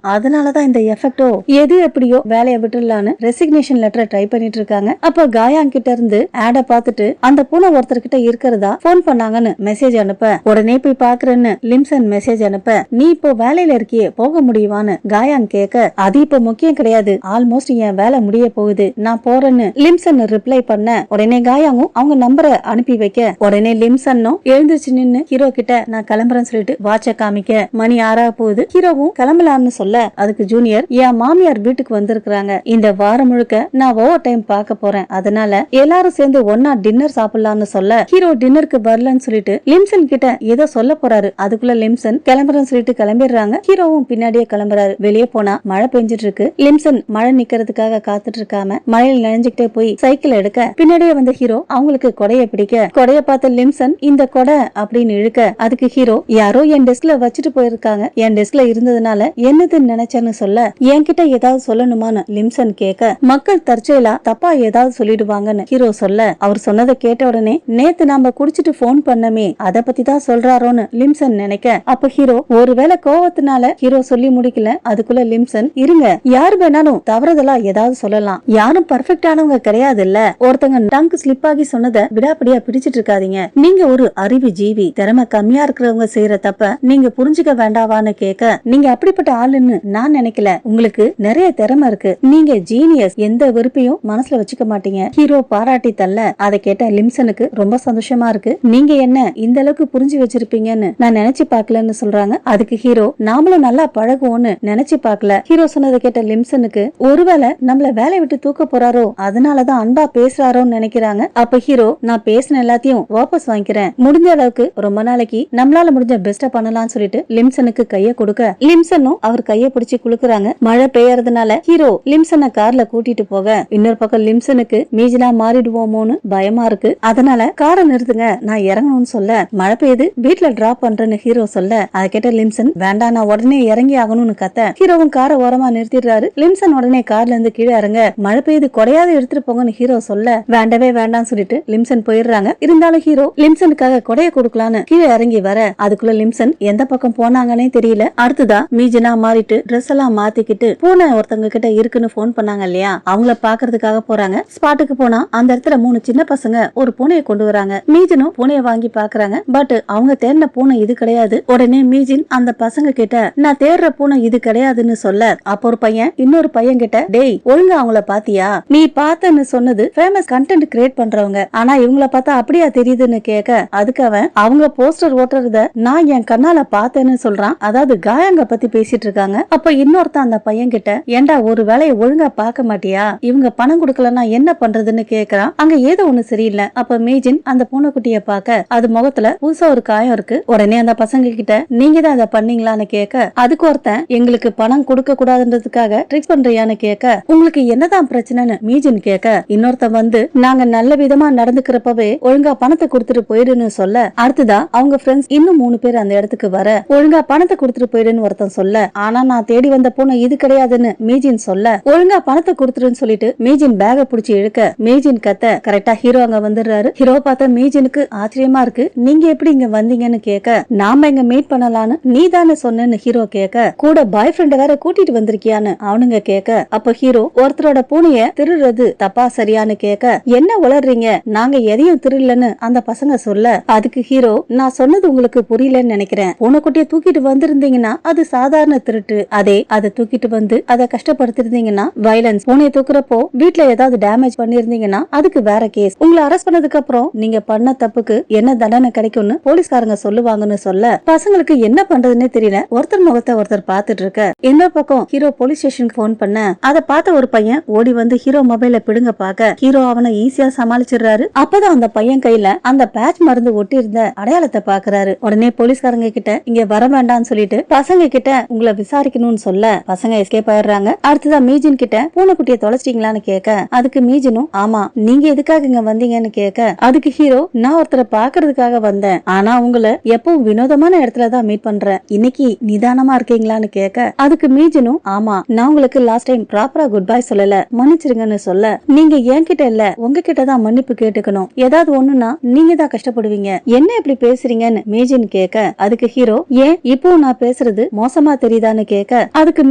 அதனாலதான் இந்த எஃபெக்டோ, எது எப்படியோ வேலையை விட்டுலான்னு ரெசிக்னேஷன் லெட்டர் ட்ரை பண்ணிட்டு இருக்காங்க. அப்ப காயாங் கிட்ட இருந்து ஆட பாத்துட்டு அந்த பூனை ஒருத்தர்கிட்ட இருக்கிறதா போன் பண்ணாங்கன்னு மெசேஜ் அனுப்ப, உடனே போய் பாக்குறேன்னு லிம்சன் மெசேஜ் அனுப்ப, நீ இப்போ வேலையில இருக்கியே போக முடியுமான்னு காயாங் கேட்க, அது இப்ப முக்கியம் கிடையாது, ஆல்மோஸ்ட் என் வேலை முடிய போகுது, நான் போறேன்னு லிம்சன் ரிப்ளை பண்ண, உடனே காயாங்கும் அவங்க நம்பரை அனுப்பி வைக்க, உடனே லிம்சன்னும் எழுந்திருச்சு நின்னு ஹீரோ கிட்ட, நான் கிளம்புறேன்னு சொல்லிட்டு வாட்ச காமிக்க, மணி 6 போகுது. ஹீரோவும் கிளம்பலாம்னு சொல்ல, அதுக்கு ஜூனியர், என் மாமியார் வீட்டுக்கு வந்திருக்காங்க, இந்த வாரம் முழுக்க நான் ஓவர் டைம் பார்க்க போறேன், அதனால எல்லாரும் சேர்ந்து ஒன்னா டின்னர் சாப்பிடலாம்னு சொல்ல, ஹீரோ டின்னருக்கு வரலன்னு சொல்லிட்டு லிம்சன் கிட்ட ஏதோ சொல்ல போறாரு. அதுக்குள்ள லிம்சன் கிளம்புறேன்னு சொல்லிட்டு கிளம்பிடுறாங்க. ஹீரோவும் பின்னாடியே கிளம்புறாரு. வெளியே போனா மழை பெஞ்சிட்டு இருக்கு. லிம்சன் மழை நிக்கிறதுக்காக காத்துட்டு இருக்காம மழையில் நனைஞ்சுக்கிட்டே போய் சைக்கிள் எடுக்க, பின்னாடியே வந்த ஹீரோ அவங்களுக்கு கொடைய பிடிக்க, கொடைய பார்த்த லிம்சன் இந்த கொடை அப்படின்னு இழுக்க, அதுக்கு ஹீரோ, யாரோ என் டெஸ்க்ல வச்சுட்டு போயிருக்காங்க, என் டெஸ்க்ல இருந்ததுனால என்னதுன்னு நினைச்சேன்னு சொல்ல, என்கிட்ட ஏதாவது சொல்லணுமான்னு லிம்சன் கேட்க, மக்கள் தற்செயலா தப்பா ஏதாவது சொல்லிடுவாங்கன்னு ஹீரோ சொல்ல, அவர் சொன்னதை கேட்ட உடனே, நேத்து நாம குடிச்சிட்டு போன் பண்ணமே அத பத்தி தான் சொல்றாரோன்னு லிம்சன் நினைக்க, அப்ப ஹீரோ ஒருவேளை கோவத்தினால ஹீரோ சொல்லி முடிக்கல. அதுக்குள்ள லிம்சன், இருங்க, யாரு வேணாலும் தவறுதலா ஏதாவது சொல்லலாம், யாரும் பர்ஃபெக்டானவங்க கிடையாது இல்ல, ஒருத்தங்க டங்க் ஸ்லிப் ஆகி சொன்னதை விடாப்படியா பிடிச்சிட்டு இருக்காதீங்க, நீங்க ஒரு அறிவு ஜீவி, திறமை கம்மியா இருக்கிறவங்க செய்யற தப்ப நீங்க புரிஞ்சுக்க வேண்டாவான்னு கேட்க, நீங்க அப்படிப்பட்ட ஆளுன்னு நான் நினைக்கல, உங்களுக்கு நிறைய திறமை இருக்கு, நீங்க ஜீனியஸ், எந்த வெறுப்பையும் மனசுல வச்சுக்க மாட்டீங்க. ஹீரோ பாராட்டி தள்ள, அதை கேட்ட லிம்சனுக்கு ரொம்ப சந்தோஷமா இருக்கு, நீங்க என்ன இந்த அளவுக்கு புரிஞ்சு வச்சிருப்பீங்கன்னு நான் நினைச்சு பாக்கலன்னு சொல்றாங்க. அதுக்கு ஹீரோ, நாமளும் நல்லா பழகுவோம்னு நினைச்சு பாக்கல. ஹீரோ சொன்னதை கேட்ட லிம்சனுக்கு, ஒருவேளை ஒருவேளை நம்மள வேலையை விட்டு தூக்க போறாரோ, அதனாலதான் அன்பா பேசுறாரோன்னு நினைக்கிறாங்க. அப்ப ஹீரோ, நான் பேசின எல்லாத்தையும் வாபஸ் வாங்கிக்கிறேன், முடிஞ்ச அளவுக்கு ரொம்ப நாளைக்கு நம்மளால முடிஞ்ச பெஸ்ட பண்ணலாம்னு சொல்லிட்டு லிம்சனுக்கு கைய கொடுக்க, லிம்சனும் அவர் கைய பிடிச்சு குலுக்குறாங்க. மழை பெய்யறதுனால ஹீரோ லிம்சனை கார்ல கூட்டிட்டு போக, இன்னொரு பக்கம் லிம்சனுக்கு மீஜினா மாறிடுவோமோன்னு பயமா இருக்கு. அதனால காரை நிறுத்துங்க, நான் இறங்கணும்னு சொல்ல, மழை பெய்யுது வீட்டுல டிராப் பண்றேன்னு ஹீரோ சொல்ல, அதை கேட்ட லிம்சன், வேண்டாம் நான் உடனே இறங்கி ஆகணும்னு கத்த, ஹீரோவும் காரை ஓரமா நிறுத்திடுறாரு. லிம்சன் உடனே கார்ல இருந்து கீழே இறங்க, மழை பெய்யுது கொடையாவது எடுத்துட்டு போங்கன்னு ஹீரோ சொல்ல, வேண்டவே வேண்டாம்னு சொல்லிட்டு லிம்சன் போயிடுறாங்க. இருந்தாலும் ஹீரோ லிம்சனுக்காக கொடையை கொடுக்கலான்னு கீழே இறங்கி வர, அதுக்குள்ள லிம்சன் எந்த பக்கம் போனாங்கன்னே தெரியல. அடுத்ததா மீஜினா மாறிட்டு ட்ரெஸ் எல்லாம் மாத்திக்கிட்டு பூனை ஒருத்தவங்க கிட்ட இருக்குன்னு போன் பண்ணாங்க இல்லையா, அவங்கள பாக்குறதுக்காக போறாங்க. ஸ்பாட்டுக்கு போனா அந்த இடத்துல 3 சின்ன பசங்க ஒரு பூனையை கொண்டு வராங்க. மீஜினும் பூனையை வாங்கி பாக்குறாங்க. பட் அவங்க தேடின பூனை இது கிடையாது. உடனே மீஜின் அந்த பசங்க கிட்ட, நான் தேடுற பூனை இது கிடையாதுன்னு சொல்ல, அப்போ ஒரு பையன் இன்னொரு பையன் கிட்ட, டேய் ஒழுங்கா அவங்கள பாத்தியா, நீ பார்த்தன்னு சொன்னது ஃபேமஸ் கண்டென்ட் கிரியேட் பண்றவங்க, ஆனா இவங்கள பார்த்தா அப்படியா தெரியுதுன்னு கேட்க, அதுக்கு அவன், அவங்க போஸ்டர் ஓட்டுறத நான் என் கண்ணால பார்த்தேன்னு சொல்றான். அதாவது காயங்க பத்தி பேசிட்டு இருக்காங்க. அப்ப இன்னொருத்த அந்த பையன் கிட்ட, ஏண்டா ஒரு வேலையை ஒழுங்கா பார்க்க மாட்டியா, இவங்க பணம் கொடுக்கலன்னா என்ன பண்றதுன்னு கேக்குறான். அங்க ஏதோ ஒண்ணு சரியில்லை. அப்ப மீஜின் அந்த பூனைக்குட்டிய பார்க்க, அது முகத்துல புதுசா ஒரு காயம் இருக்கு. உடனே அந்த பசங்க கிட்ட, நீங்க தான் அதை பண்ணீங்களான்னு கேட்க, அதுக்கு ஒருத்தன், எங்களுக்கு பணம் கொடுக்க கூடாதுன்றதுக்காக ட்ரிக்ஸ் பண்றியான்னு கேட்க, உங்களுக்கு என்னதான் பிரச்சனைன்னு மீஜின் கேட்க, இன்னொருத்தன் வந்து, நாங்க நல்ல விதமா நடந்துக்கிறப்பவே ஒழுங்கா பணத்தை கொடுத்துட்டு போயிடுன்னு சொல்ல, அடுத்ததா அவங்க ஃப்ரெண்ட்ஸ் இன்னும் 3 பேர் அந்த இடத்துக்கு வர, ஒழுங்கா பணத்தை கொடுத்துட்டு போயிடுன்னு ஒருத்தன் சொல்ல, ஆனா நான் தேடி வந்த பூனை இது கிடையாதுன்னு மீஜின் சொல்ல, ஒழுங்கா பணத்தை கொடுத்துருன்னு சொல்லிட்டு மீஜின் பேக புடிச்சு இழுக்க, மீஜின் கத்த, கரெக்டா ஹீரோ அங்க வந்துடுறாரு. ஹீரோ பார்த்தா மீஜினுக்கு ஆச்சரியமா இருக்கு. நீங்க எப்படி இங்க வந்தீங்கன்னு கேட்க, நாம இங்க மீட் பண்ணலான்னு நீ தானே சொன்னேன்னு ஹீரோ கேட்க, கூட பாய் ஃப்ரெண்ட வேற கூட்டிட்டு வந்திருக்கியான்னு அவனுங்க கேட்க, அப்ப ஹீரோ, ஒருத்தரோட பூனைய திருடுறது தப்பா சரியான்னு கேட்க, என்ன உளறீங்க, நாங்க எதையும் திருடலன்னு அந்த பசங்க சொல்ல, அதுக்கு ஹீரோ, நான் சொன்னது உங்களுக்கு புரியலன்னு நினைக்கிறேன், பூனைக்குட்டிய தூக்கிட்டு வந்திருந்தீங்கன்னா அது சாதாரண திருட்டு, அதை தூக்கிட்டு வந்து அதை கஷ்டப்படுத்திருந்தீங்கன்னா வயலன்ஸ், பூனையை தூக்குறப்போ வீட்டுல ஏதாவது டேமேஜ் பண்ணிருந்தீங்கன்னா அதுக்கு வேற கேஸ், உங்களை அரெஸ்ட் பண்ணதுக்கு அப்புறம் நீங்க பண்ண தப்புக்கு என்ன தண்டனை கிடைக்கும்னு போலீஸ்காரங்க சொல்லுவாங்கன்னு சொல்ல, பசங்களுக்கு என்ன பண்றதுன்னே தெரியல. ஒருத்தர் முகத்தை ஒருத்தர் பாத்துட்டு இருக்க, இன்னொரு பக்கம் ஹீரோ போலீஸ் ஸ்டேஷனுக்கு போன் பண்ண, அதை பார்த்த ஒரு பையன் ஓடி வந்து ஹீரோ மொபைல பிடுங்க பாக்க, ஹீரோ அவனை ஈஸியா சமாளிச்சிடுறாரு. அப்பதான் அந்த பையன் கையில அந்த பேட்ச் மருந்து ஒட்டி இருந்த அடையாளத்தை பாக்குறாரு. உடனே போலீஸ்காரங்க கிட்ட இங்க வர வேண்டாம்னு சொல்லிட்டு பசங்க கிட்ட உங்களை விசாரிக்கணும்னு சொல்ல, பசங்க எஸ்கேப் ஆயிடுறாங்க. அடுத்ததான் மீஜின் கிட்ட பூனைக்குட்டிய தொலைச்சிட்டீங்களான்னு கேட்க, அதுக்கு மீஜினும், ஆமா நீங்க எதுக்காக இங்க வந்தீங்கன்னு கேட்க, அதுக்கு ஹீரோ, நான் ஒருத்தரை பாக்குறதுக்காக வந்தேன், ஆனா உங்களை எப்பவும் வினோதமான இடத்துலதான் மீட் பண்றேன், இன்னைக்கு நிதானமா இருக்கீங்களான்னு கேட்க, அதுக்கு மீஜினும், ஆமா நான் உங்களுக்கு லாஸ்ட் டைம் ப்ராப்பரா குட் பை சொல்லல, மன்னிச்சிருங்கன்னு சொல்ல, நீங்க என்கிட்ட இல்ல உங்ககிட்ட தான் மன்னிப்பு கேட்டுக்கணும், ஏதாவது ஒண்ணுன்னா நீங்க தான் கஷ்டப்படுவீங்க, என்ன இப்படி பேசுறீங்கன்னு மீஜின் கேட்க, அதுக்கு ஹீரோ, ஏன் இப்போ நான் பேசுறது மோசமா தெரியுதான்னு கேட்க, அதுக்கு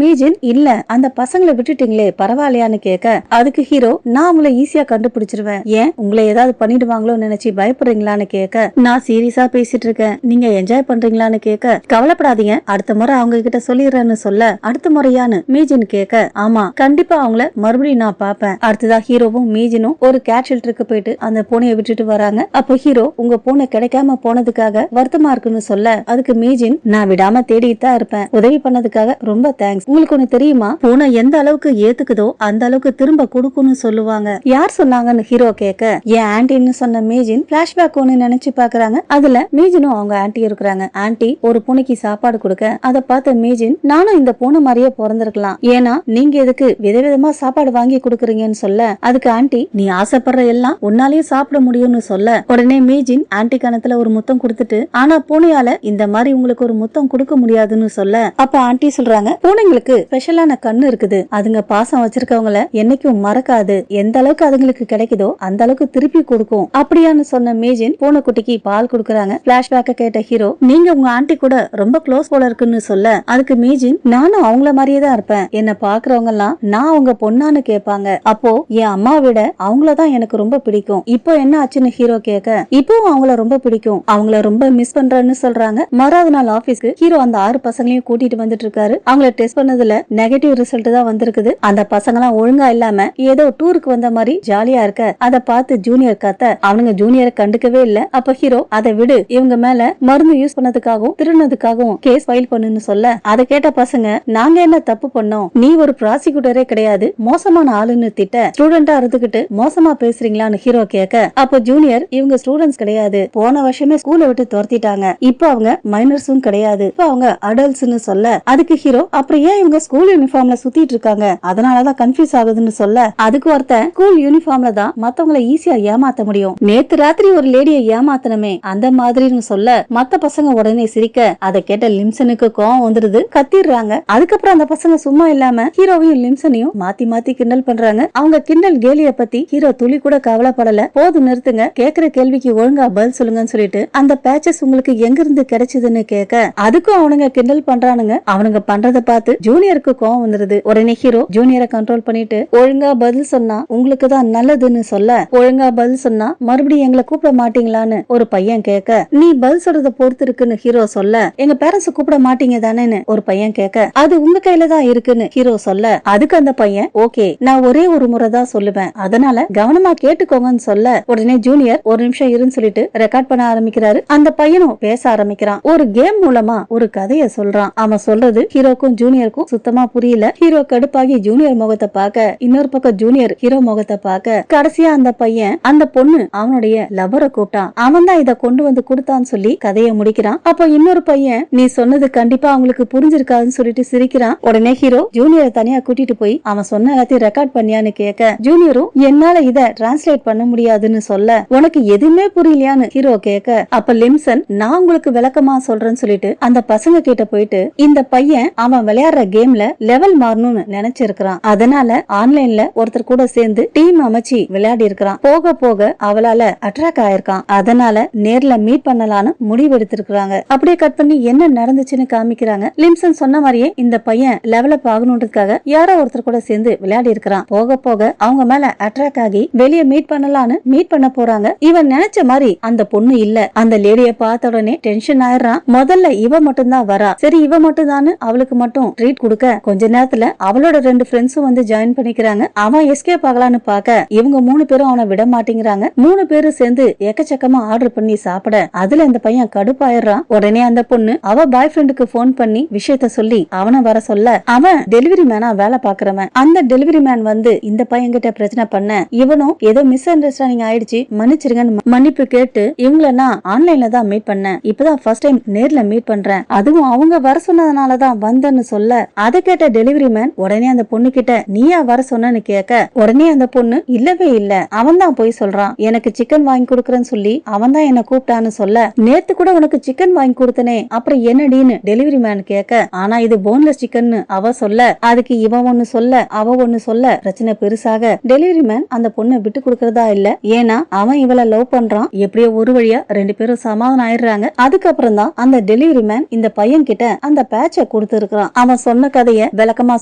மீஜின், இல்ல அந்த பசங்களை விட்டுட்டீங்களே பரவாயில்லையான்னு கேட்க, அதுக்கு ஹீரோ, நான் உங்களை ஈஸியா கண்டுபிடிச்சிருவேன், ஏன் உங்களை ஏதாவது பண்ணிடுவாங்களோ நினைச்சு பயப்படுறீங்களான்னு கேட்க, நான் சீரியஸா பேசிட்டு இருக்கேன், நீங்க என்ஜாய் பண்றீங்களான்னு கேட்க, கவலைப்படாதீங்க அடுத்த முறை அவங்க கிட்ட சொல்லிடுறேன்னு சொல்ல, அடுத்த முறையான்னு மீஜின் கேட்க, ஆமா கண்டிப்பா அவங்கள மறுபடியும் நான் பாப்பேன். அடுத்ததா ஹீரோவும் மீஜினும் ஒரு கேட் ஷெல்டருக்கு போயிட்டு அந்த பூனையை விட்டுட்டு வராங்க. அப்போ ஹீரோ, உங்க பூனை கிடைக்காம போனதுக்காக வருத்தமா இருக்குன்னு சொல்ல, அதுக்கு மீஜின், நான் விடாம தேடிட்டு தான் இருப்பேன், உதவி பண்ணதுக்காக ரொம்ப தேங்க்ஸ், உங்களுக்கு ஒண்ணு தெரியுமா, பூனை எந்த அளவுக்கு ஏத்துக்குதோ அந்த அளவுக்கு திரும்ப கொடுக்கும்னு சொல்லுவாங்க, யார் சொன்னாங்கன்னு ஹீரோ கேட்க, என் ஆன்டின்னு சொன்ன மீஜின் பிளாஷ்பேக் ஒன்னு நினைச்சு பாக்குறாங்க. அதுல மீஜினும் அவங்க ஆன்டி இருக்கிறாங்க. ஆன்டி ஒரு பூனைக்கு சாப்பாடு கொடுக்க, அதை பார்த்த மீஜின், நானும் இந்த பூனை மாதிரியே பிறந்திருக்கலாம், ஏன்னா நீங்க எதுக்கு விதவிதமா சாப்பாடு வாங்கி கொடுக்குறீங்கன்னு சொல்ல, அதுக்கு ஆன்டி, நீ ஆசைப்படுற எல்லாம் உன்னாலேயே சாப்பிட முடியும்னு சொல்ல, உடனே மீஜின் ஆன்டி கணத்துல ஒரு முத்தம் கொடுத்துட்டு, ஆனா பூனையால இந்த மாதிரி உங்களுக்கு ஒரு முத்தம் கொடுக்க முடியாதுன்னு சொல்ல, அப்ப ஆன்டி சொல்றாங்க, பூனைங்களுக்கு ஸ்பெஷலான கண்ணு இருக்குது, அதுங்க பாசம் வச்சிருக்கவங்கள என்னைக்கும் மறக்காது, எந்த அளவுக்கு அதுங்களுக்கு கிடைக்குதோ அந்த அளவுக்கு திருப்பி கொடுக்கும், அப்படியான்னு சொன்ன மீஜின் பூனைக்குட்டிக்கு பால் கொடுக்கறாங்க. பிளாஷ்பேக்க கேட்ட ஹீரோ, நீங்க உங்க ஆன்டி கூட ரொம்ப க்ளோஸ் போல இருக்குன்னு சொல்ல, அதுக்கு மீஜின், நானும் அவங்கள மாதிரியே தான் இருப்பேன், என்ன பாக்குறவங்க எல்லாம் நான் அவங்க பொண்ணான்னு கேட்பாங்க, அப்போ என் அம்மா விட அவங்களதான் எனக்கு ரொம்ப பிடிக்கும், இப்போ என்ன ஆச்சுன்னு ஹீரோ கேட்க, இப்பவும் அவங்கள ரொம்ப பிடிக்கும், அவங்கள ரொம்ப மிஸ் பண்றேன்னு சொல்றாங்க. மறாவது நாள் ஆபீஸ்க்கு ஹீரோ அந்த 6 பசங்களையும் கூட்டிட்டு வந்துட்டு இருக்காரு. அவங்கள டெஸ்ட் பண்ணதுல நெகட்டிவ் ரிசல்ட் தான் வந்திருக்குது. அந்த பசங்க எல்லாம் ஒழுங்கா இல்லாம ஏதோ டூருக்கு வந்த மாதிரி ஜாலியா இருக்க, அதை பார்த்து ஜூனியர் கத்த, அவனுங்க ஜூனியரை கண்டுக்கவே இல்ல. அப்ப ஹீரோ, அதை விடு, இவங்க மேல மருந்து யூஸ் பண்ணதுக்காகவும் திருநதுக்காகவும் கேஸ் ஃபைல் பண்ணுன்னு சொல்ல, அதை கேட்ட பசங்க, நாங்க என்ன தப்பு பண்ணோம், நீ ஒரு ப்ராசிக்யூட்டர் ஷூட்டரே கிடையாது, மோசமான ஆளுன்னு திட்ட ஸ்டூடெண்டா இருந்துகிட்டு மோசமா பேசுறீங்களான்னு ஹீரோ கேட்க, அப்போ ஜூனியர் இவங்க ஸ்டூடெண்ட்ஸ் கிடையாது, போன வருஷமே ஸ்கூலை விட்டு துரத்திட்டாங்க, இப்ப அவங்க மைனர்ஸும் கிடையாது, இப்ப அவங்க அடல்ட்ஸ்னு சொல்ல, அதுக்கு ஹீரோ அப்புறம் ஏன் இவங்க ஸ்கூல் யூனிஃபார்ம்ல சுத்திட்டு இருக்காங்க, அதனாலதான் கன்ஃபியூஸ் ஆகுதுன்னு சொல்ல, அதுக்கு ஒருத்தன் ஸ்கூல் யூனிஃபார்ம்ல தான் மத்தவங்களை ஈஸியா ஏமாத்த முடியும், நேத்து ராத்திரி ஒரு லேடியை ஏமாத்தனமே அந்த மாதிரின்னு சொல்ல, மத்த பசங்க உடனே சிரிக்க, அதை கேட்ட லிம்சனுக்கு கோவம் வந்துருது, கத்திடுறாங்க. அதுக்கப்புறம் அந்த பசங்க சும்மா இல்லாம ஹீரோவையும் லிம்சனையும் மாத்தி மாத்தி கிண்டல் பண்றாங்க. அவங்க கிண்டல் கேலிய பத்தி ஹீரோ துளி கூட கவலைப்படல. போது நிறுத்துங்க, கேக்குற கேள்விக்கு ஒழுங்கா பதில் சொல்லுங்கன்னு சொல்லிட்டு அந்த பேச்சஸ் உங்களுக்கு எங்க இருந்து கிடைச்சதுன்னு கேட்க, அதுக்கும் அவனுங்க கிண்டல் பண்றானுங்க. அவனுங்க பண்றத பார்த்து ஜூனியருக்கு கோவம் வந்துருது. உடனே ஹீரோ ஜூனியரை கண்ட்ரோல் பண்ணிட்டு, ஒழுங்கா பதில் சொன்னா உங்களுக்கு தான் நல்லதுன்னு சொல்ல, ஒழுங்கா பதில் சொன்னா மறுபடியும் எங்களை கூப்பிட மாட்டீங்களான்னு ஒரு பையன் கேட்க, நீ பதில் சொல்றத பொறுத்து இருக்குன்னு ஹீரோ சொல்ல, எங்க பேரண்ட்ஸ் கூப்பிட மாட்டீங்க தானேன்னு ஒரு பையன் கேட்க, அது உங்க கையில தான் இருக்குன்னு ஹீரோ சொல்ல, அதுக்கு அந்த பையன், ஓகே நான் ஒரே ஒரு முறை தான் சொல்லுவேன், அதனால கவனமா கேட்டுக்கோங்கன்னு சொல்ல, உடனே ஜூனியர் ஒரு நிமிஷம் இருன்னு சொல்லிட்டு ரெக்கார்ட் பண்ண ஆரம்பிக்கிறாரு. அந்த பையனும் பேச ஆரம்பிக்கிறான். ஒரு கேம் மூலமா ஒரு கதைய சொல்றான். அவன் சொல்றது ஹீரோக்கும் ஜூனியருக்கும் சுத்தமா புரியல. ஹீரோ கடுப்பாகி ஜூனியர் முகத்தை பார்க்க, இன்னொரு பக்கம் ஜூனியர் ஹீரோ முகத்தை பார்க்க, கடைசியா அந்த பையன் அந்த பொண்ணு அவனுடைய லவ்வரை கூப்பிட்டான், அவன் தான் இதை கொண்டு வந்து கொடுத்தான்னு சொல்லி கதையை முடிக்கிறான். அப்ப இன்னொரு பையன், நீ சொன்னது கண்டிப்பா அவங்களுக்கு புரிஞ்சிருக்காதுன்னு சொல்லிட்டு சிரிக்கிறான். உடனே ஹீரோ ஜூனியரை தனியா கூட்டிட்டு போய் அவன் சொன்ன எல்லாத்தையும் ரெக்கார்ட் பண்ணியான்னு கேட்க, ஜூனியரும் என்னால இத டிரான்ஸ்லேட் பண்ண முடியாதுன்னு சொல்ல, உனக்கு எதுவுமே புரியலையான்னு ஹீரோ கேட்க, அப்ப லிம்சன் நான் உங்களுக்கு விளக்கமா சொல்றேன்னு சொல்லிட்டு அந்த பசங்க கிட்ட போயிட்டு, இந்த பையன் அவன் விளையாடுற கேம்ல லெவல் மாறணும்னு நினைச்சிருக்கான், அதனால ஆன்லைன்ல ஒருத்தர் கூட சேர்ந்து டீம் அமைச்சு விளையாடி இருக்கிறான், போக போக அவளால அட்ராக்ட் ஆயிருக்கான், அதனால நேர்ல மீட் பண்ணலான்னு முடிவு எடுத்திருக்காங்க. அப்படியே கட் பண்ணி என்ன நடந்துச்சுன்னு காமிக்கிறாங்க. லிம்சன் சொன்ன மாதிரியே இந்த பையன் லெவலப் ஆகணுன்றதுக்காக யாரோ ஒருத்தர் கூட சேர்ந்து விளையாடி இருக்கிறான், போக போக அவங்க மேல அட்ராக்ட் ஆகி வெளியே மீட் பண்ணலான்னு மீட் பண்ண போறாங்க. இவன் நினைச்ச மாதிரி அந்த பொண்ணு இல்ல. அந்த லேடிய பார்த்த உடனே டென்ஷன் ஆயிடுறான். முதல்ல இவ மட்டும் தான் வரா, சரி இவ மட்டும் தான் அவளுக்கு மட்டும் ட்ரீட் கொடுக்க, கொஞ்ச நேரத்துல அவளோட 2 ஃப்ரெண்ட்ஸும் வந்து ஜாயின் பண்ணிக்கிறாங்க. அவன் எஸ்கேப் ஆகலான்னு பார்க்க இவங்க 3 பேரும் அவனை விட மாட்டேங்கிறாங்க. 3 பேரும் சேர்ந்து எக்கச்சக்கமா ஆர்டர் பண்ணி சாப்பிட, அதுல இந்த பையன் கடுப்பாயிடுறான். உடனே அந்த பொண்ணு அவ பாய் ஃப்ரெண்டுக்கு போன் பண்ணி விஷயத்த சொல்லி அவனை வர சொல்ல, அவன் டெலிவரி மேனா வேலை பாக்குறவன். அந்த டெலிவரி மேன் வந்து இந்த பையன் கிட்ட பிரச்சனை பண்ண, இவனும் ஏதோ மிஸ் அண்டர்ஸ்டாண்டிங் ஆயிடுச்சு, மன்னிச்சிருங்கன்னு மன்னிப்பு கேட்டு, இவங்கள நான் ஆன்லைன்ல தான் மீட் பண்ணேன், இப்பதான் ஃபர்ஸ்ட் டைம் நேர்ல மீட் பண்றேன், அதுவும் அவங்க வர சொன்னதுனாலதான் வந்தேன்னு சொல்ல, அதை கேட்ட டெலிவரி மேன் உடனே அந்த பொண்ணு கிட்ட நீயா வர சொன்னு கேட்க, உடனே அந்த பொண்ணு இல்லவே இல்ல, அவன் தான் போய் சொல்றான், எனக்கு சிக்கன் வாங்கி கொடுக்கறேன்னு சொல்லி அவன் தான் என்ன கூப்பிட்டான்னு சொல்ல, நேத்து கூட உனக்கு சிக்கன் வாங்கி கொடுத்தனே அப்புறம் என்னடின்னு டெலிவரி மேன் கேட்க, ஆனா இது போன்லெஸ் சிக்கன் அவ சொல்ல, அதுக்கு இவன் ஒண்ணு சொல்ல அவ ஒண்ணு சொல்ல, பிரச்சனை பெருசாக டெலிவரி மேன் அந்த பொண்ணை விட்டு கொடுக்கறதா இல்ல, ஏன்னா அவன் இவளை லவ் பண்றான். எப்படியோ ஒரு வழியா 2 பேரும் சமாதானம் ஆயிடுறாங்க. அதுக்கப்புறம் தான் அந்த டெலிவரி மேன் இந்த பையன் கிட்ட அந்த பேட்சை கொடுத்திருக்கான். அவன் சொன்ன கதைய விளக்கமா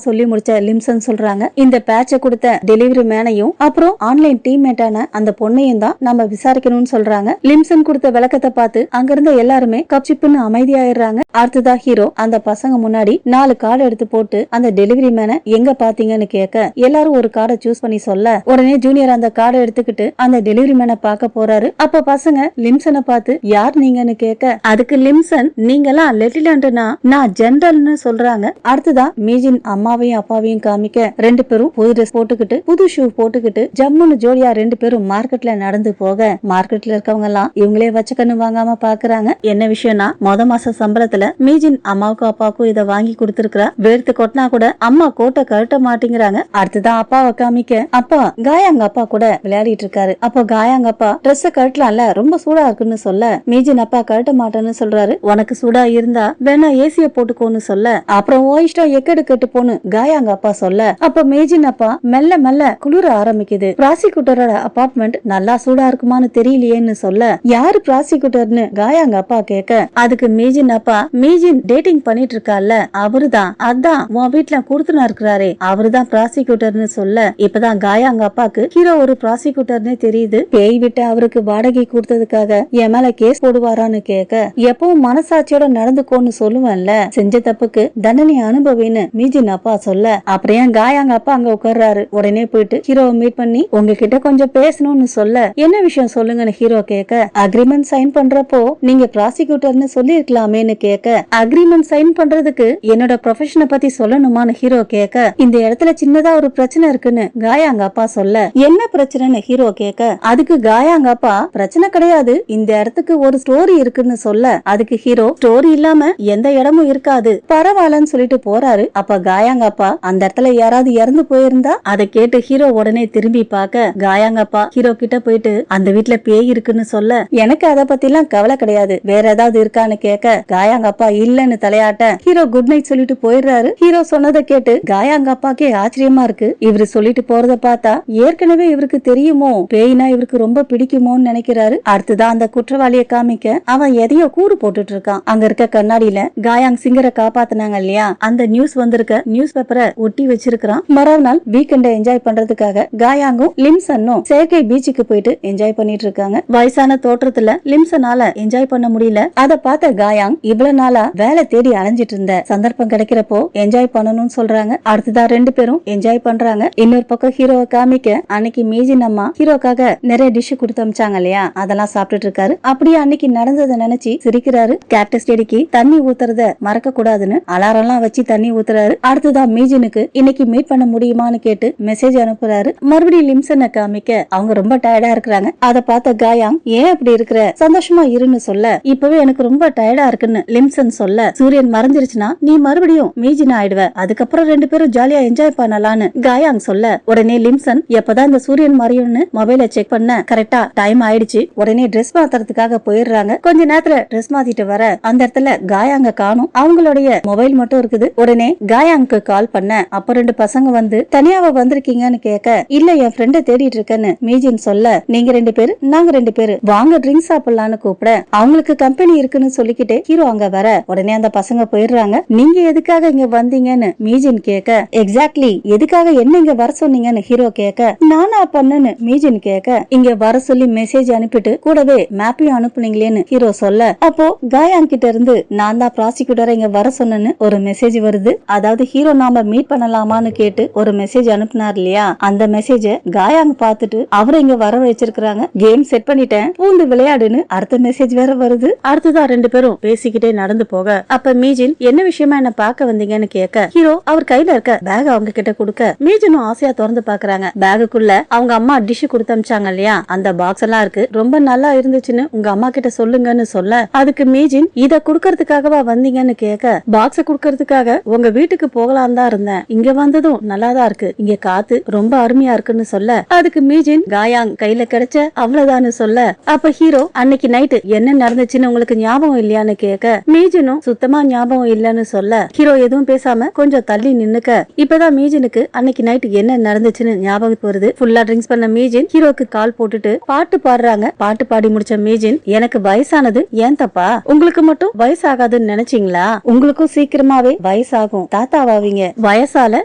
சொல்லி முடிச்ச லிம்சன் சொல்றாங்க, இந்த பேட்சை கொடுத்த டெலிவரி மேனையும் அப்புறம் ஆன்லைன் டீம்மேட்டான அந்த பொண்ணையும் தான் நம்ம விசாரிக்கணும்னு சொல்றாங்க. லிம்சன் கொடுத்த விளக்கத்தை பார்த்து அங்க இருந்த எல்லாருமே கப்சிப்புன்னு அமைதியாயிடுறாங்க. அடுத்ததா ஹீரோ அந்த பசங்க முன்னாடி 4 கார்டு எடுத்து போட்டு அந்த டெலிவரி மேனை எங்க பாத்தீங்கன்னு கேட்க, எல்லாரும் ஒரு கார்டை சூஸ் பண்ணி சொல்ல, உடனே ஜூனியர் அந்த கார்டை எடுத்துக்கிட்டு அந்த டெலிவரி மேனை பார்க்க போறாரு. அப்ப பசங்க லிம்சனை பார்த்து யார் நீங்கன்னு கேட்க, அதுக்கு லிம்சன் நீங்கெல்லாம் லெப்டினன்ட்னா நான் ஜெனரல்னு சொல்றாங்க. அடுத்ததா மீஜின் அம்மாவையும் அப்பாவையும் காமிக்க, 2 பேரும் புது ட்ரெஸ் போட்டுக்கிட்டு புது ஷூ போட்டுக்கிட்டு ஜம்முன்னு ஜோடியா 2 பேரும் மார்க்கெட்ல நடந்து போக, மார்க்கெட்ல இருக்கவங்க எல்லாம் இவங்களே வச்ச கண்ணு வாங்காம பாக்குறாங்க. என்ன விஷயம்னா, மாச சம்பளத்துல மீஜின் அம்மாவுக்கும் அப்பாவுக்கும் இதை வாங்கி கொடுத்திருக்கிறா. வேர்த்து கொட்டினா கூட அம்மா கோட்டை கழட்ட மாட்டேங்கிறாங்க. அடுத்ததான் அப்பாவை காமிக்க, அப்பா காயாங்க அப்பா கூட விளையாடிட்டு இருக்காரு. அப்போ காயாங்க அப்பா ட்ரெஸ் கழட்டலாம்ல, ரொம்ப சூடா இருக்குன்னு சொல்ல, மீஜின் அப்பா கழட்ட மாட்டேன்னு சொல்றாரு. உனக்கு சூடா இருந்தா வேணா ஏசிய போட்டுக்கோன்னு சொல்ல, அப்புறம் ஓ இஷ்டம் எக்கெடு கெட்டு போன்னு காயாங்க அப்பா சொல்ல, அப்ப மேஜின் அப்பா மெல்ல மெல்ல குளிர ஆரம்பிக்குது. ப்ராசிக்யூட்டரோட அபார்ட்மெண்ட் நல்லா சூடா இருக்குமான்னு தெரியலையேன்னு சொல்ல, யாரு ப்ராசிக்யூட்டர்னு காயாங்க அப்பா கேட்க, அதுக்கு மேஜின் அப்பா மீஜின் டேட்டிங் பண்ணிட்டு இருக்கால அவருதான், அதான் உன் வீட்டுல கொடுத்துனா இருக்கிறாரே அவருதான் ப்ராசிக்யூட்டர்னு சொல்ல, இப்பதான் காயாங்க அப்பாக்கு ஹீரோ ஒரு ப்ராசிக்யூட்டர்னு தெரியுது. பேய் விட்டு அவருக்கு வாடகை கொடுத்ததுக்காக என் மேல கேஸ் போடுவாரான்னு கேட்க, எப்பவும் மனசாட்சியோட நடந்துக்கோன்னு சொல்லுவேன்ல, செஞ்ச தப்புக்கு தண்டனை அனுபவின்னு மீஜின் அப்பா சொல்ல, அப்புறம் காயாங்க அப்பா அங்க உட்கார்றாரு. உடனே போயிட்டு ஹீரோவை மீட் பண்ணி உங்ககிட்ட கொஞ்சம் பேசணும்னு சொல்ல, என்ன விஷயம் சொல்லுங்கன்னு ஹீரோ கேட்க, அக்ரிமெண்ட் சைன் பண்றப்போ நீங்க ப்ராசிக்யூட்டர்னு சொல்லி இருக்கலாமேன்னு கேட்க, அக்ரிமெண்ட் சைன் பண்றதுக்கு என்னோட ப்ரொஃபஷனை பத்தி சொல்லணுமான்னு ஹீரோ கேட்க, இந்த இடத்துல சின்னதா ஒரு பிரச்சனை இருக்குன்னு காயாங்க அப்பா சொல்ல என்ன பிரச்சனைன்னு ஹீரோ கேட்க அதுக்கு காயாங்க அப்பா பிரச்சனை கிடையாது, இந்த இடத்துக்கு ஒரு ஸ்டோரி இருக்குன்னு சொல்ல அதுக்கு ஹீரோ ஸ்டோரி இல்லாம எந்த இடமும் இருக்காது பரவாயில்லன்னு சொல்லிட்டு போறாரு. அப்ப காயாங்க அப்பா அந்த இடத்துல யாராவது இறந்து போயிருந்தா அதை கேட்டு ஹீரோ உடனே திரும்பி பார்க்க காயாங்க அப்பா ஹீரோ கிட்ட போயிட்டு அந்த வீட்டுல பேய் இருக்குன்னு சொல்ல எனக்கு அதை பத்தி எல்லாம் கவலை கிடையாது, வேற ஏதாவது இருக்கான்னு கேட்க காயாங்க அப்பா இல்லன்னு தலையாட்ட ஹீரோ குட் நைட் சொல்லிட்டு போயிடுறாரு. ஹீரோ சொன்னதை கேட்டு காயாங்க அப்பாக்கே ஆச்சரியமா இருக்கு. இவரு சொல்லிட்டு போறத பார்த்தா ஏற்கனவே இவருக்கு தெரியுமோ பேய்னா இவருக்கு ரொம்ப பிடிக்குமோன்னு நினைக்கிறாரு. அடுத்துதான் அந்த குற்றவாளியை காமிக்க அவன் எதையோ கூறு போட்டுட்டு இருக்கான். அங்க இருக்க கண்ணாடியில காயாங் சிங்கரை காப்பாத்தினாங்க இல்லையா, அந்த நியூஸ் வந்திருக்க நியூஸ் பேப்பரை ஒட்டி வச்சிருக்கான். மறுநாள் வீக்கெண்டை என்ஜாய் பண்றதுக்காக காயாங்கும் லிம்சனும் செயற்கை பீச்சுக்கு போயிட்டு என்ஜாய் பண்ணிட்டு இருக்காங்க. வயசான தோற்றத்துல லிம்சனால என்ஜாய் பண்ண முடியல. அதை பார்த்த காயாங் இவ்வளவு நாளா வேலை தேடி அலைஞ்சிட்டு இருந்த சந்தர்ப்பம் கிடைக்கிறப்போ என்ஜாய் பண்ணணும்னு சொல்றாங்க. அடுத்ததான் ரெண்டு பேரும் என்ஜாய் பண்றாங்க. இன்னொரு பக்கம் ஹீரோவை காமிக்க அன்னைக்கு மீஜின் அம்மா ஹீரோக்காக நிறைய டிஷ் கொடுத்து அமிச்சாங்க இல்லையா, அதெல்லாம் சாப்பிட்டுட்டு இருக்காரு. அப்படியே அன்னைக்கு நடந்ததை நினைச்சு சிரிக்கிறாரு. கேக்டஸ் செடிக்கு தண்ணி ஊத்துறத மறக்க கூடாதுன்னு அலாரம் எல்லாம் வச்சு தண்ணி ஊத்துறாரு. அடுத்ததான் மீஜினுக்கு இன்னைக்கு மீட் பண்ண முடியுமான்னு கேட்டு மெசேஜ் அனுப்புறாரு. மறுபடியும் லிம்சனை காமிக்க அவங்க ரொம்ப டயர்டா இருக்கிறாங்க. அதை பார்த்த காயாங் ஏன் அப்படி இருக்கிற, சந்தோஷமா இருன்னு சொல்ல இப்பவே எனக்கு ரொம்ப டயர்டா இருக்குன்னு லிம்சன் சொல்ல சூரியன் மறைஞ்சிருச்சுன்னா நீ மறுபடியும் மீஜின் ஆயிடுவ, அதுக்கப்புறம் ரெண்டு பேரும் ஜாலியா என்ஜாய் பண்ணலான்னு காயாங் சொல்ல உடனே லிம்சன் எப்பதான் இந்த சூரியன் மறையும்னு மொபைல செக் பண்ண கரெக்டா டைம் ஆயிடுச்சு. உடனே ட்ரெஸ் மாத்துறதுக்காக போயிடுறாங்க. கொஞ்ச நேரத்துல ட்ரெஸ் மாத்திட்டு வர அந்த இடத்துல காயாங்க காணும். அவங்களுடைய மொபைல் மட்டும் இருக்குது. உடனே காயாங்க்கு கால் பண்ண அப்ப ரெண்டு பசங்க வந்து தனியாவ வந்திருக்கீங்கன்னு கேட்க இல்ல என் ஃப்ரெண்ட தேடிட்டு இருக்கேன்னு மீஜின் சொல்ல நீங்க ரெண்டு பேரு நாங்க ரெண்டு பேரு வாங்க ட்ரிங்க்ஸ் சாப்பிடலான்னு கூப்பிட அவங்களுக்கு கம்பெனி இருக்குன்னு சொல்லிக்கிட்டு ஹீரோ அங்க வர உடனே அந்த பசங்க போயிடுறாங்க. நீங்க எதுக்காக இங்க வந்தீங்கன்னு மீஜின் கேட்க எக்ஸாக்ட்லி எதுக்காக என்ன இங்க வர சொன்னீங்கன்னு ஹீரோ கேட்க நானா பண்ணன்னு மீஜின் கேட்க இங்க வர சொல்லி மெசேஜ் அனுப்பிட்டு கூடவே மேப்பையும் அனுப்புனீங்களேன்னு ஹீரோ சொல்ல அப்போ காயாங் கிட்ட இருந்து நான் தான் ப்ராசிக்யூட்டரை இங்க வர சொன்னேன்னு ஒரு மெசேஜ் வருது. அதாவது ஹீரோ நாம மீட் பண்ணலாமான்னு கேட்டு ஒரு மெசேஜ் அனுப்புனார் இல்லையா, அந்த மெசேஜ காயாங் பார்த்துட்டு அவரை இங்க வர வச்சிருக்காங்க. கேம் செட் பண்ணிட்டேன் பூந்து விளையாடுன்னு அடுத்த மெசேஜ் வேற வருது. அடுத்ததான் ரெண்டு பேரும் பேசிக்கிட்டே நடந்து போக அப்ப மீஜின் என்ன விஷயமா என்ன பார்க்க வந்தீங்கன்னு கேட்க ஹீரோ அவர் கையில இருக்க பேக் அவங்க கிட்ட கொடுக்க மீஜினும் ஆசையா திறந்து பாக்குறாங்க. பேகுக்குள்ள அவங்க அம்மா டிஷ் கொடுத்து அமிச்சாங்க இல்லையா, அந்த பாக்ஸ் எல்லாம் இருக்கு, ரொம்ப நல்லா இருந்துச்சுன்னு உங்க அம்மா கிட்ட சொல்லுங்கன்னு சொல்ல அதுக்கு மீஜின் இத குடுக்கறதுக்காகவா வந்தீங்கன்னு கேட்க பாக்ஸ குடுக்கறதுக்காக உங்க வீட்டுக்கு போகலாம் தான் இருந்தேன், இங்க வந்ததும் நல்லாதான் இருக்கு, இங்க காத்து ரொம்ப அருமையா இருக்குன்னு சொல்ல அதுக்கு மீஜின் காயாங் கையில கிடைச்ச அவ்வளவுதான்னு சொல்ல அப்ப ஹீரோ அன்னைக்கு நைட்டு என்ன நடந்துச்சுன்னு உங்களுக்கு ஞாபகம் இல்லையான்னு கேட்க மீஜினும் சுத்தமா ஞாபகம் இல்லன்னு சொல்ல ஹீரோ எதுவும் பேசாம கொஞ்சம் தள்ளி நின்னுக்க இப்பதான் மீஜினுக்கு அன்னைக்கு நைட்டு என்ன நடந்துச்சுன்னு ஞாபகம் வருது. ஃபுல்லா ட்ரிங்க்ஸ் பண்ண மீஜின் ஹீரோக்கு கால் போட்டுட்டு பாட்டு பாடுறாங்க. பாட்டு பாடி முடிச்ச மீஜின் எனக்கு வயசானது ஏன் தப்பா, உங்களுக்கு மட்டும் வயசாகாதுன்னு நினைச்சீங்களா, உங்களுக்கும் சீக்கிரமாவே வயசாகும், தாத்தாவாவீங்க, வயசால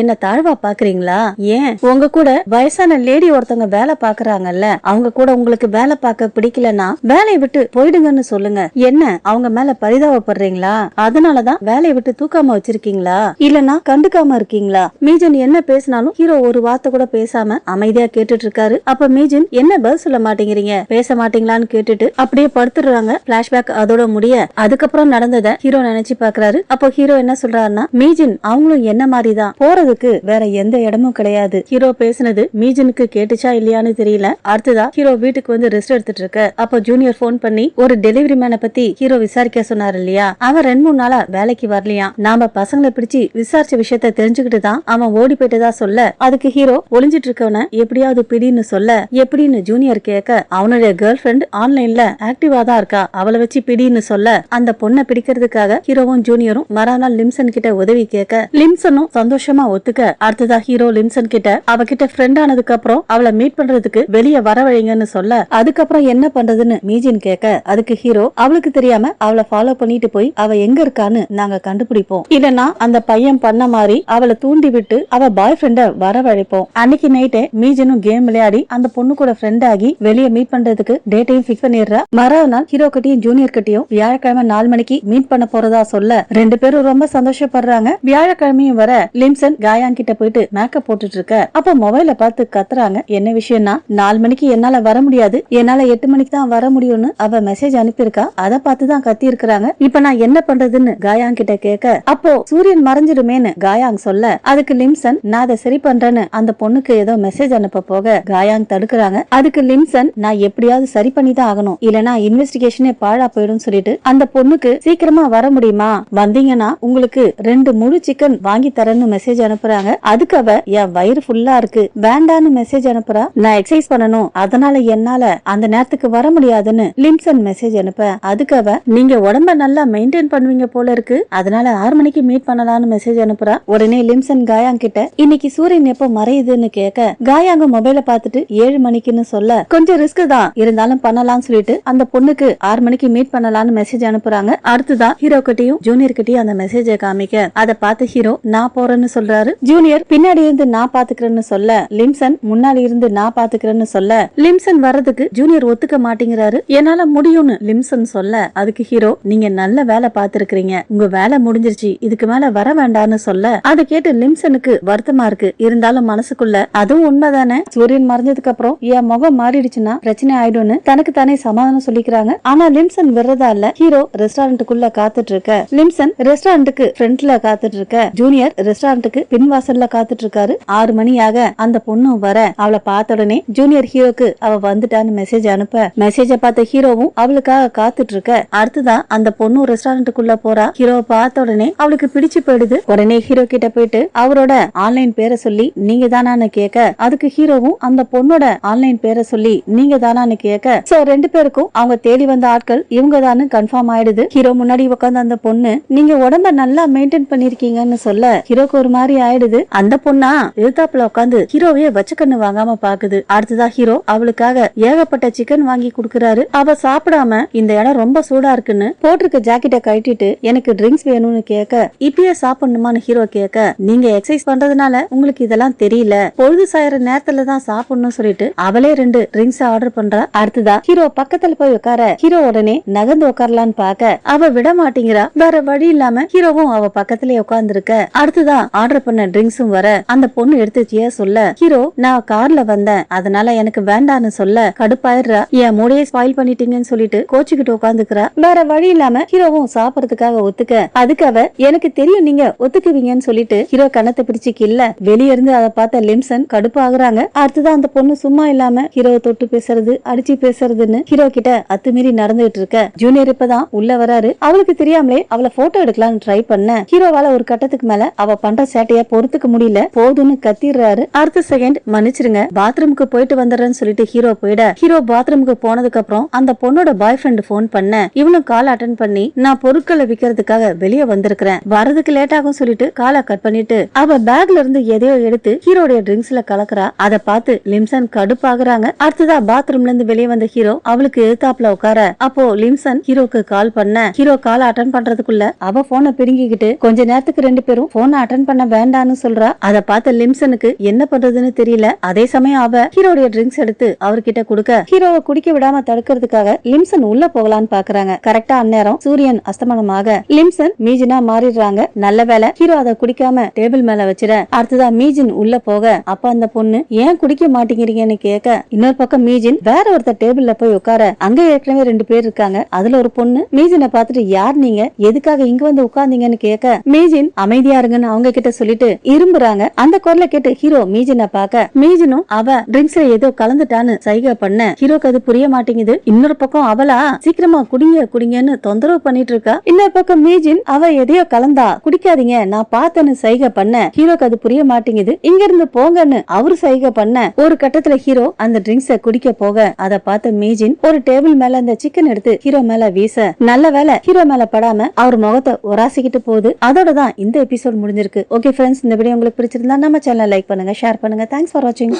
என்ன தாழ்வா பாக்குறீங்களா, ஏன் உங்க கூட வயசான லேடி ஒருத்தவங்க வேலை பாக்குறாங்கல்ல அவங்க கூட உங்களுக்கு வேலை பார்க்க பிடிக்கலன்னா வேலையை விட்டு போயிடுங்கன்னு சொல்லுங்க, என்ன அவங்க மேல பரிதாபப்படுறீங்களா, அதனாலதான் வேலையை விட்டு தூக்காம வச்சிருக்கீங்களா இல்லனா கண்டுக்காம இருக்கீங்களா. மீஜன் என்ன பேசினாலும் ஹீரோ ஒரு வார்த்தை கூட பேசாம அமைதியா கேட்டுட்டு இருக்காரு. அப்ப மீஜன் என்ன பதில் சொல்ல மாட்டேங்கிறீங்க, பேச மாட்டீங்களான்னு கேட்டுட்டு அப்படியே படுத்துடுறாங்க. பிளாஷ்பேக் அதோட முடிய அதுக்கப்புறம் நடந்ததை ஹீரோ நினைச்சு பாக்குறாரு. அப்போ ஹீரோ என்ன சொல்றாருன்னா மீஜன் அவங்களும் என்ன மாதிரிதான், போறதுக்கு வேற எந்த இடமும் கிடையாது. ஹீரோ பேசினது மீஜனுக்கு கேட்டுச்சா இல்லையான்னு தெரியல. அடுத்ததா ஹீரோ வீட்டுக்கு வந்து ரெஸ்ட் எடுத்துட்டு இருக்க அப்போ ஜூனியர் போன் பண்ணி ஒரு டெலிவரி மேனை பத்தி ஹீரோ விசாரிக்க சொன்னாரு இல்லையா, அவன் 2-3 நாளா வேலைக்கு வரலையா, நாம பசங்களை பிடிச்சு விசாரிச்ச விஷயத்த தெரிஞ்சுக்கிட்டு தான் அவன் ஓடி போயிட்டதா சொல்ல அதுக்கு ஹீரோ ஒளிஞ்சிட்டு இருக்கவன எப்படியாவது பிடின்னு சொல்ல எப்படின்னு ஜூனியர் கேட்க அவனுடைய கேர்ள் ஃபிரெண்ட் ஆன்லைன்ல ஆக்டிவா தான் இருக்கா, அவளை வச்சு பிடின்னு சொல்ல அந்த பொண்ணை பிடிக்கிறதுக்காக ஹீரோவும் ஜூனியரும் மறுநாள் லிம்சன் கிட்ட உதவி கேட்க லிம்சனும் சந்தோஷமா ஒத்துக்க அடுத்ததா ஹீரோ லிம்சன் கிட்ட அவகிட்ட ஃப்ரெண்ட் ஆனதுக்கு அப்புறம் அவளை மீட் பண்றதுக்கு வெளியே வரவழைங்கன்னு சொல்ல அதுக்கப்புறம் என்ன பண்றதுன்னு மீஜின் கேட்க அதுக்கு ஹீரோ அவளுக்கு தெரியாம அவளை ஃபாலோ பண்ணிட்டு போய் அவ எங்க இருக்கான்னு நாங்க கண்டுபிடிப்போம், இல்லனா அந்த பையன் பண்ண மாதிரி அவளை தூண்டி விட்டு அவ பாய் ஃப்ரெண்ட வரவழைப்போம். அன்னைக்கு நைட்டே மீஜனும் கேம் விளையாடி அந்த பொண்ணு கூட ஃப்ரெண்ட் ஆகி வெளியே மீட் பண்றதுக்கு டேட்டையும் ஃபிக்ஸ் பண்ணிடுறா. மறுநாள் ஹீரோ கிட்டையும் ஜூனியர் கிட்டையும் வியாழக்கிழமை 4 மணிக்கு மீட் பண்ண போறதா சொல்ல 2 பேரும் ரொம்ப சந்தோஷப்படுறாங்க. வியாழக்கிழமையும் வர லிம்சன் காயாங் கிட்ட போயிட்டு மேக்கப் போட்டுட்டு இருக்க அப்ப மொபைல பார்த்து கத்துறாங்க. என்ன விஷயம்னா 4 மணிக்கு என்னால வர முடியாது, என்னால 8 மணிக்கு தான் வர முடியும்னு அவ மெசேஜ் அனுப்பியிருக்கா, அதை பார்த்துதான் கத்தி இருக்கிறாங்க. இப்ப நான் என்ன பண்றதுன்னு காயாங் கிட்ட கேட்க அப்போ சூரியன் மறைஞ்சிருமேன்னு காயாங் சொல்ல அதுக்கு லிம்சன் நான் அதை சரி பண்றேன்னு அந்த பொண்ணுக்கு ஏதோ மெசேஜ் அனுப்ப போக காயாங் தடுக்கிறாங்க. அதுக்கு லிம்சன் நான் எப்படியாவது சரி பண்ணி தான் ஆகணும், இல்லனா இன்வெஸ்டிகேஷனே பாழா போயிடும் சொல்லிட்டு அந்த பொண்ணுக்கு சீக்கிரமா வர முடியுமா, வந்தீங்கன்னா உங்களுக்கு 2 முழு சிக்கன் வாங்கி தரேன்னு மெசேஜ் அனுப்புறாங்க. அதுக்கு அவ என் வயிறு ஃபுல்லா இருக்கு வேண்டான்னு மெசேஜ் அனுப்புறா. நான் எக்ஸசைஸ் பண்ணணும் அதனால என்னால அந்த நேரத்துக்கு வர முடியாதுன்னு லிம்சன் மெசேஜ் அனுப்ப அதுக்கு அவ நீங்க உடம்ப நல்லா மெயின்டைன் பண்ணுவீங்க போல இருக்கு அதனால 6 மணிக்கு மீட் பண்ணலாம்னு மெசேஜ் அனுப்புறா. உடனே லிம்சன் காயாங் கிட்ட இன்னைக்கு சூரியன் எப்ப மறையுதுன்னு கேட்க காயாங்க மொபைல பாத்துட்டு 7 மணிக்குன்னு சொல்ல கொஞ்சம் ரிஸ்க் தான் இருந்தாலும் பண்ணலாம்னு சொல்லிட்டு அந்த பொண்ணுக்கு 6 மணிக்கு மீட் பண்ணலாம்னு மெசேஜ் அனுப்புறாங்க. அடுத்துதான் ஹீரோ கிட்டையும் ஜூனியர் கிட்டையும் அந்த மெசேஜை காமிக்க அதை பார்த்து ஹீரோ நான் போறேன்னு சொல்றாரு. ஜூனியர் பின்னாடி இருந்து நான் பாத்துக்கிறேன்னு சொல்ல லிம்சன் முன்னாடி இருந்து நான் பாத்துக்கிறேன்னு சொல்ல லிம்சன் வர்றதுக்கு ஜூனியர் ஒத்துக்க மாட்டேங்கிறாரு. என்னால முடியும்னு லிம்சன் சொல்ல அதுக்கு ஹீரோ நீங்க நல்ல வேலை பாத்துருக்கீங்க உங்க வேலை முடிஞ்சிருச்சு இதுக்கு மேல வர வேண்டாம்னு சொல்ல அதை கேட்டு லிம்சனுக்கு வருத்தமா இருக்கு. இருந்தாலும் மனசுக்குள்ள அதுவும் உண்மைதானே சூரியன் மறைஞ்சதுக்கு அப்புறம் என் முகம் மாறிடுச்சுன்னா பிரச்சனை ஆயிடும்னு தனக்கு தானே சமாதானம் சொல்லிக்கிறாங்க. ஆனா லிம்சன் விடுறதா இல்ல. ஹீரோ ரெஸ்டாரண்ட்டுக்குள்ள காத்துட்டு இருக்க லிம்சன் ரெஸ்டாரண்ட்டுக்கு ஃப்ரண்ட்ல காத்துட்டு இருக்க ஜூனியர் ரெஸ்டாரண்ட்டுக்கு பின்வாசல்ல காத்துட்டு இருக்காரு. 6 மணியாக அந்த பொண்ணும் வர அவளை பார்த்த உடனே ஜூனியர் ஹீரோக்கு அவ வந்துட்டான்னு மெசேஜ் அனுப்ப மெசேஜ பார்த்த ஹீரோவும் அவளுக்காக காத்துட்டு இருக்க அடுத்துதான் அந்த பொண்ணும் ரெஸ்டாரண்ட்டுக்குள்ள போறா. ஹீரோவை பார்த்த உடனே அவளுக்கு பிடிச்சு போயிடுது. உடனே ஹீரோ கிட்ட போயிட்டு அவரோட ஆன்லைன் பேரை சொல்லி நீங்க தானான்னு கேட்க அதுக்கு ஹீரோவும் அந்த பொண்ணோட ஆன்லைன் பேரை சொல்லி நீங்க தானான்னு கேட்க சோ 2 பேருக்கும் அவங்க தேடி வந்த ஆட்கள் இவங்க தானு கன்ஃபார்ம் ஆயிடுது. ஹீரோ முன்னாடி உட்காந்து அந்த பொண்ணு நீங்க உடம்ப நல்லா மெயின்டைன் பண்ணிருக்கீங்கன்னு சொல்ல ஹீரோக்கு ஒரு மாதிரி ஆயிடுது. அந்த பொண்ணா எழுத்தாப்புல உட்காந்து ஹீரோவையே வச்ச கண்ணு வாங்காம பாக்குது. அடுத்ததான் ஹீரோ அவளுக்காக ஏகப்பட்ட சிக்கன் வாங்கி குடுக்கறாரு. அவ சாப்பிடாம இந்த இடம் ரொம்ப சூடா இருக்குன்னு போட்டிருக்க ஜாக்கெட்டை கட்டிட்டு எனக்கு ட்ரிங்க்ஸ் வேணும்னு கேட்க இப்பயே சாப்பிடணுமான்னு ஹீரோ கேட்க நீங்க எக்ஸசைஸ் பண்றதுனால உங்களுக்கு இதெல்லாம் தெரியல பொழுது சாயற நேரத்துல தான் சாப்பிடணும்னு சொல்லிட்டு அவளே 2 ட்ரிங்க்ஸ் ஆர்டர் பண்றா. அடுத்ததா ஹீரோ பக்கத்துல போய் உட்கார ஹீரோ உடனே நகர்ந்து உட்காரலான்னு பாக்க அவ விட மாட்டேங்கிறா. வேற வழி இல்லாம ஹீரோவும் அவ பக்கத்திலே உட்கார்ந்து இருக்க அடுத்ததான் ஆர்டர் பண்ண ட்ரிங்க்ஸும் வர அந்த பொண்ணு எடுத்துச்சிய சொல்ல ஹீரோ நான் கார்ல வந்தேன் அதனால எனக்கு வேண்டான்னு சொல்ல கடுப்பாயிடுறா. என் மூடையை ஸ்பாயில் பண்ணிட்டீங்கன்னு சொல்லிட்டு கோச்சுக்கிட்டு உட்காந்துக்கிறா. வேற வழி இல்லாம ஹீரோவும் சாப்பிடறதுக்காக ஒத்துக்க அதுக்கு அவ எனக்கு தெரியும் நீங்க ஒத்துக்குவீங்கன்னு சொல்லிட்டு ஹீரோ கண்ணத்தை பிடிச்சு கில்ல வெளிய இருந்து அதை பார்த்த லிம்சன் கடுப்பு ஆகுறாங்க. அடுத்ததான் அந்த பொண்ணு சும்மா இல்லாம ஹீரோவை தொட்டு பேசுறது அடிச்சு பேசுறதுன்னு ஹீரோ கிட்ட அத்துமீறி நடந்துட்டு இருக்க ஜூனியர் இப்பதான் உள்ள வராரு. அவளுக்கு தெரியாமலே அவளை போட்டோ எடுக்கலாம்னு ட்ரை பண்ண ஹீரோவால ஒரு கட்டத்துக்கு மேல அவ பண்ற சேட்டைய பொறுத்துக்க முடியல போதுன்னு கத்திடுறாரு. அடுத்த செகண்ட் மன்னிச்சிருங்க பாத்ரூமுக்கு போயிட்டு வந்துடுறேன்னு சொல்லிட்டு ஹீரோ போயிட ஹீரோ பாத்ரூமுக்கு போனதுக்கு அப்புறம் அந்த பொண்ணோட பாய் ஃப்ரெண்ட் போன் பண்ண இவனும் கால் அட்டன் பண்ணி நான் பொருட்களை விக்கிறதுக்காக வெளியே வந்திருக்கிறேன் வரதுக்கு லேட் ஆகும் சொல்லிட்டு காலை கட் பண்ணிட்டு அவ பேக்ல இருந்து எதையோ எடுத்து ஹீரோடைய ட்ரிங்க்ஸ்ல கலக்குறா. அதை பார்த்து லிம்சன் கடுப்பாகுறாங்க. அடுத்ததா பாத்ரூம்ல இருந்து வெளியே வந்த ஹீரோ அவளுக்கு எதிர்த்தாப்புல உட்கார அப்போ லிம்சன் ஹீரோக்கு கால் பண்ண ஹீரோ காலை அட்டன் பண்றதுக்குள்ள அவ போனை பிடுங்கிக்கிட்டு கொஞ்ச நேரத்துக்கு 2 பேரும் போனை அட்டன் பண்ண வேண்டான்னு சொல்றா. அதை பார்த்த லிம்சனுக்கு என்ன பண்றதுன்னு தெரியல. அதே சமயம் அவ ஹீரோடைய ட்ரிங்க்ஸ் எடுத்து அவர்கிட்ட கொடுக்க ஹீரோவை குடிக்க விடாம தடுக்கிறதுக்காக லிம்சன் உள்ள போகலான்னு பாக்குறாங்க. கரெக்டா அந்நேரம் சூரியன் அஸ்தமனமாக லிம்சன் மீஜினா மாறிடுறாங்க. நல்ல வேலை ஹீரோ அதை குடிக்காம டேபிள் மேல வச்சிட அடுத்ததா மீஜின் உள்ள போக அப்ப அந்த பொண்ணு ஏன் குடிக்க மாட்டேங்கிறீங்கன்னு கேட்க இன்னொரு பக்கம் மீஜின் வேற ஒருத்தர் டேபிள்ல போய் உட்கார அங்க ஏற்கனவே 2 பேர் இருக்காங்க. அதுல ஒரு பொண்ணு மீஜினை பார்த்துட்டு யார் நீங்க எதுக்காக இங்க வந்து உட்கார்ந்தீங்கன்னு கேட்க மீஜின் அமைதியா இருங்கன்னு அவங்க கிட்ட சொல்லிட்டு இரும்புறாங்க. அந்த குரலை கேட்டு ஹீரோ மீஜினை பார்க்க மீஜினும் அவ ட்ரிங்க்ஸ்ல ஏதோ கலந்துட்டான்னு சைகை பண்ண ஹீரோக்கு அது புரிய மாட்டேங்குது. இன்னொரு பக்கம் அவளா சீக்கிரமா குடிங்க குடிங்கன்னு தொந்தரவு பண்ணிட்டு இருக்கா. இன்னொரு பக்கம் மீஜின் அவ எதையோ கலந்தா குடிக்காதீங்க நான் பார்த்தேன்னு சைகை பண்ண ஹீரோக்கு அது புரிய மாட்டேங்குது. இங்க இருந்து போங்கன்னு அவரு சைகை பண்ண ஒரு கட்டத்துல ஹீரோ அந்த ட்ரிங்க்ஸ குடிக்க போக அதை பார்த்த மீஜின் ஒரு டேபிள் மேல அந்த சிக்கன் எடுத்து ஹீரோ மேல வீச நல்ல வேலை ஹீரோ மேல படாம அவர் முகத்தை உராசிக்கிட்டு போகுது. அதோட தான் இந்த எபிசோட் முடிஞ்சிருக்கு. ஓகே ஃப்ரெண்ட்ஸ் இந்த வீடியோ உங்களுக்கு பிடிச்சிருந்தா நம்ம சேனலை லைக் பண்ணுங்க ஷேர் பண்ணுங்க. தேங்க்ஸ் ஃபார் வாட்சிங்.